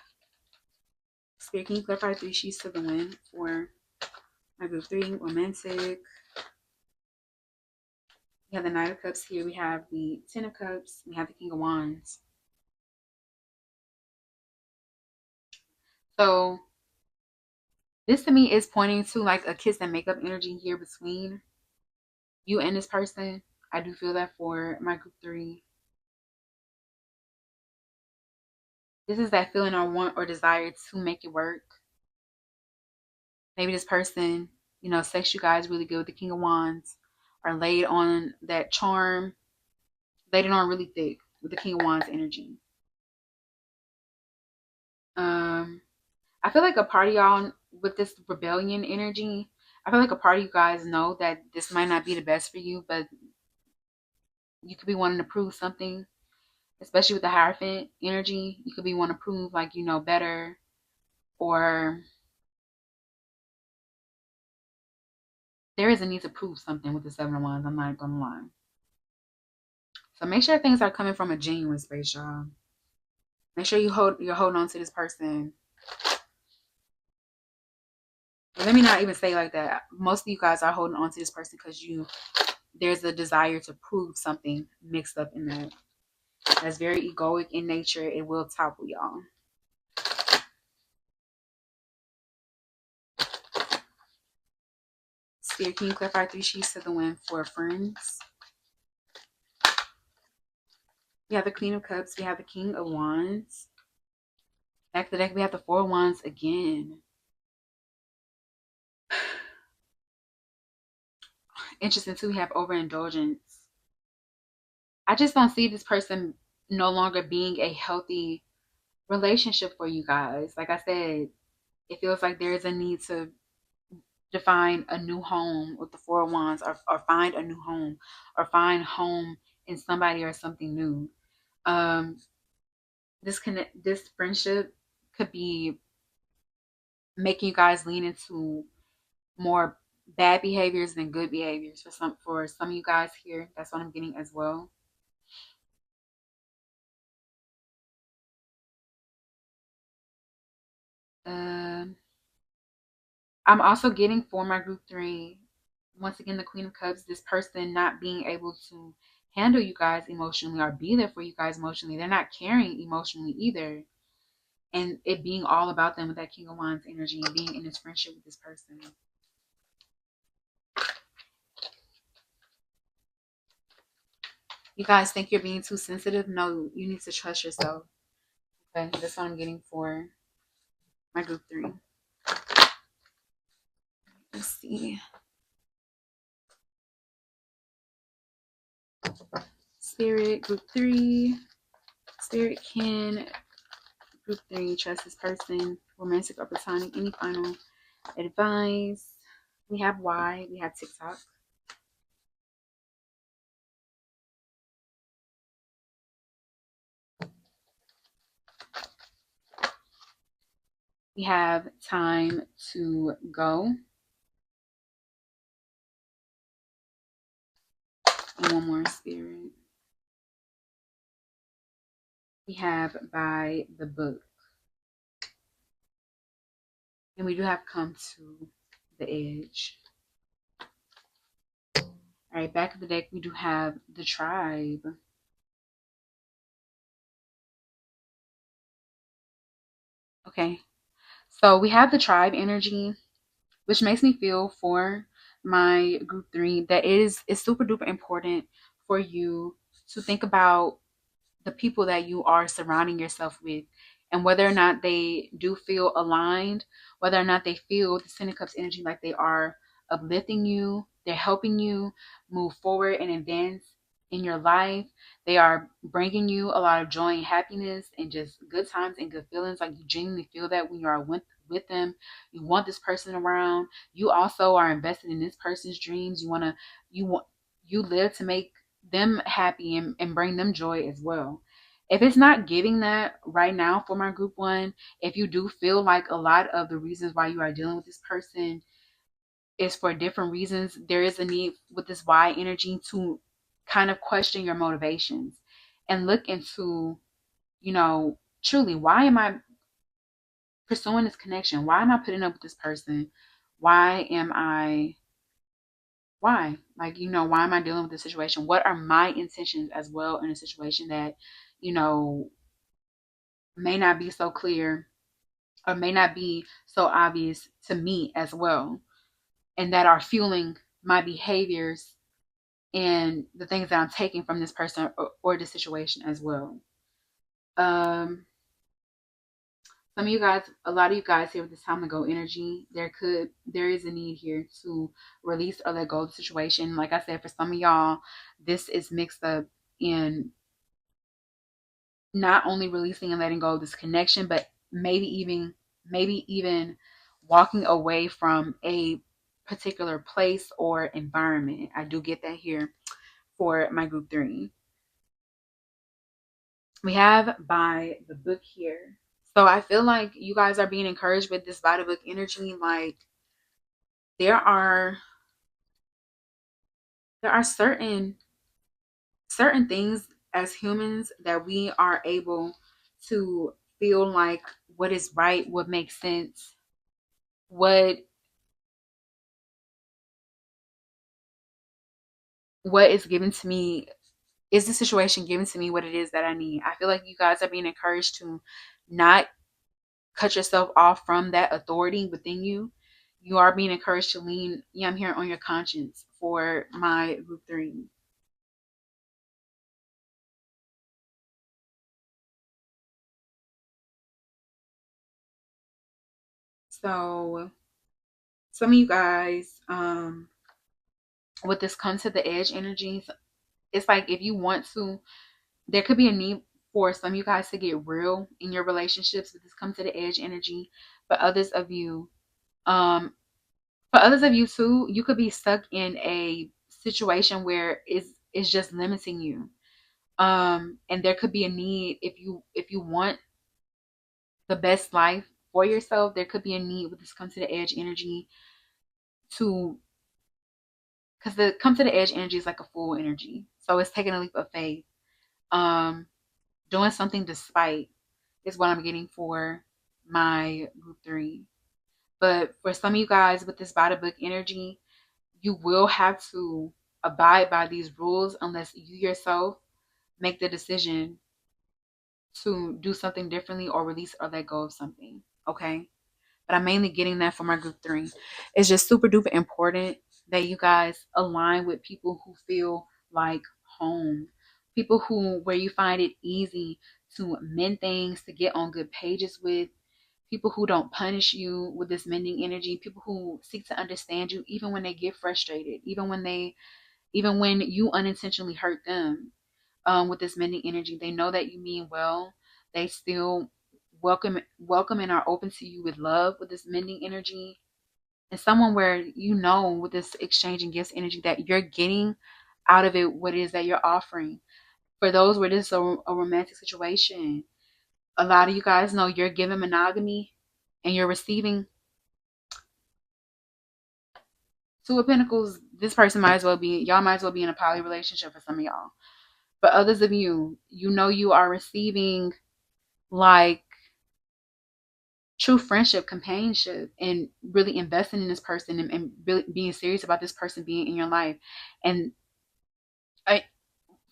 Spirit, can you clarify 3 sheets to the wind for my group 3? Romantic. We have the Knight of Cups here. We have the 10 of Cups. We have the King of Wands. So this to me is pointing to like a kiss and makeup energy here between you and this person. I do feel that for my group 3. This is that feeling or want or desire to make it work. Maybe this person, sex you guys really good with the King of Wands, or laid on that charm, laid it on really thick with the King of Wands energy. I feel like a part of y'all with this rebellion energy, I feel like a part of you guys know that this might not be the best for you, but you could be wanting to prove something, especially with the Hierophant energy. You could be wanting to prove like you know better, or there is a need to prove something with the 7 of Wands. I'm not gonna lie. So make sure things are coming from a genuine space, y'all. Make sure you're holding on to this person. Let me not even say like that. Most of you guys are holding on to this person because there's a desire to prove something mixed up in that. That's very egoic in nature. It will topple y'all. Spirit, can you clarify 3 sheets to the wind for friends? We have the Queen of Cups. We have the King of Wands. Back to the deck, we have the 4 of Wands again. Interesting too, we have overindulgence. I just don't see this person no longer being a healthy relationship for you guys. Like I said, it feels like there is a need to define a new home with the 4 of Wands, or find a new home, or find home in somebody or something new. Um, this friendship could be making you guys lean into more bad behaviors than good behaviors for some of you guys here. That's what I'm getting as well. Um, I'm also getting for my group 3, once again, the Queen of Cups, this person not being able to handle you guys emotionally or be there for you guys emotionally. They're not caring emotionally either. And it being all about them with that King of Wands energy and being in this friendship with this person. You guys think you're being too sensitive? No, you need to trust yourself. Okay, that's what I'm getting for my group 3. Let's see. Spirit, group 3. Spirit, can group 3 trust this person? Romantic or platonic? Any final advice? We have why. We have TikTok. We have time to go. And one more, Spirit. We have by the book. And we do have come to the edge. All right, back of the deck, we do have the tribe. Okay, So we have the tribe energy, which makes me feel for my group three that it's super duper important for you to think about the people that you are surrounding yourself with and whether or not they do feel aligned, whether or not they feel the Ten of Cups energy like they are uplifting you, they're helping you move forward and advance in your life. They are bringing you a lot of joy and happiness and just good times and good feelings. Like you genuinely feel that when you are with them. You want this person around. You also are invested in this person's dreams. You want you live to make them happy and bring them joy as well. If it's not giving that right now for my group one, if you do feel like a lot of the reasons why you are dealing with this person is for different reasons, there is a need with this Y energy to kind of question your motivations and look into, truly, why am I pursuing this connection? Why am I putting up with this person? Why am I why? Like, why am I dealing with this situation? What are my intentions as well in a situation that, you know, may not be so clear or may not be so obvious to me as well, and that are fueling my behaviors and the things that I'm taking from this person or the situation as well. Um, some of you guys, a lot of you guys here with this time to go energy, there is a need here to release or let go of the situation. Like I said, for some of y'all, this is mixed up in not only releasing and letting go of this connection, but maybe even walking away from a particular place or environment. I do get that here for my group three. We have by the book here. So I feel like you guys are being encouraged with this by the book energy. Like there are there are certain things as humans that we are able to feel like what is right, what makes sense, what is given to me, is the situation given to me what it is that I need. I feel like you guys are being encouraged to not cut yourself off from that authority within you. You are being encouraged to lean, yeah, I'm here on your conscience for my group three. So some of you guys, with this come to the edge energies, it's like if you want to, there could be a need for some of you guys to get real in your relationships with this come to the edge energy. But others of you, um, for others of you too, you could be stuck in a situation where it's just limiting you. And there could be a need if you want the best life for yourself, there could be a need with this come to the edge energy to because the come to the edge energy is like a full energy. So it's taking a leap of faith. Um, doing something despite is what I'm getting for my group three. But for some of you guys with this by the book energy, you will have to abide by these rules unless you yourself make the decision to do something differently or release or let go of something. Okay. But I'm mainly getting that for my group three. It's just super duper important that you guys align with people who feel like home. People where you find it easy to mend things, to get on good pages with, people who don't punish you with this mending energy, people who seek to understand you even when they get frustrated, even when you unintentionally hurt them, with this mending energy. They know that you mean well. They still welcome and are open to you with love with this mending energy. And someone where with this exchanging gifts energy that you're getting out of it what it is that you're offering. For those where this is a romantic situation, a lot of you guys know you're giving monogamy and you're receiving Two of Pentacles. This person y'all might as well be in a poly relationship for some of y'all. But others of you, you are receiving like true friendship, companionship, and really investing in this person and really being serious about this person being in your life. And I,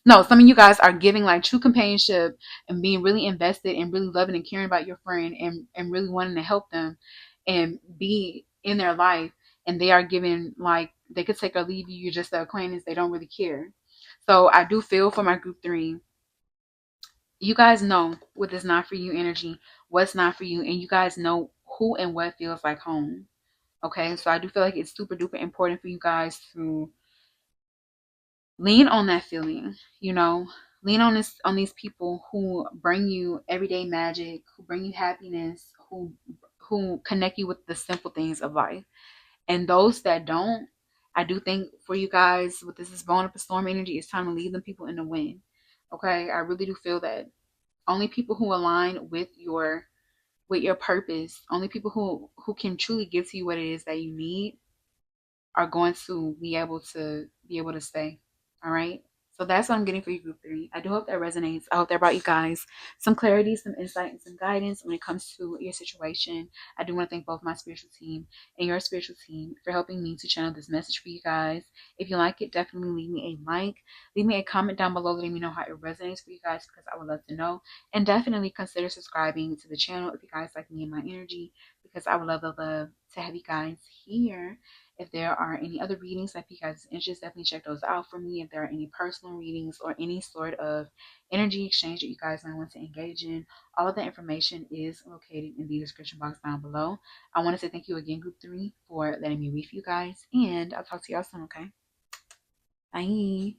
No, some of you guys are giving like true companionship and being really invested and really loving and caring about your friend and really wanting to help them and be in their life. And they are giving like they could take or leave you. You're just their acquaintance. They don't really care. So I do feel for my group three. You guys know what is not for you energy, what's not for you, and you guys know who and what feels like home. Okay, so I do feel like it's super duper important for you guys to lean on that feeling, lean on these people who bring you everyday magic, who bring you happiness, who connect you with the simple things of life. And those that don't, I do think for you guys with this is blowing up a storm energy, it's time to leave them people in the wind. Okay, I really do feel that only people who align with your purpose, only people who can truly give to you what it is that you need are going to be able to stay. All right. So that's what I'm getting for you, group three. I do hope that resonates. I hope that brought you guys some clarity, some insight, and some guidance when it comes to your situation. I do want to thank both my spiritual team and your spiritual team for helping me to channel this message for you guys. If you like it, definitely leave me a like. Leave me a comment down below letting me know how it resonates for you guys because I would love to know. And definitely consider subscribing to the channel if you guys like me and my energy because I would love to have you guys here. If there are any other readings that you guys are interested, definitely check those out for me. If there are any personal readings or any sort of energy exchange that you guys might want to engage in, all of that information is located in the description box down below. I want to say thank you again, Group 3, for letting me read for you guys, and I'll talk to y'all soon, okay? Bye.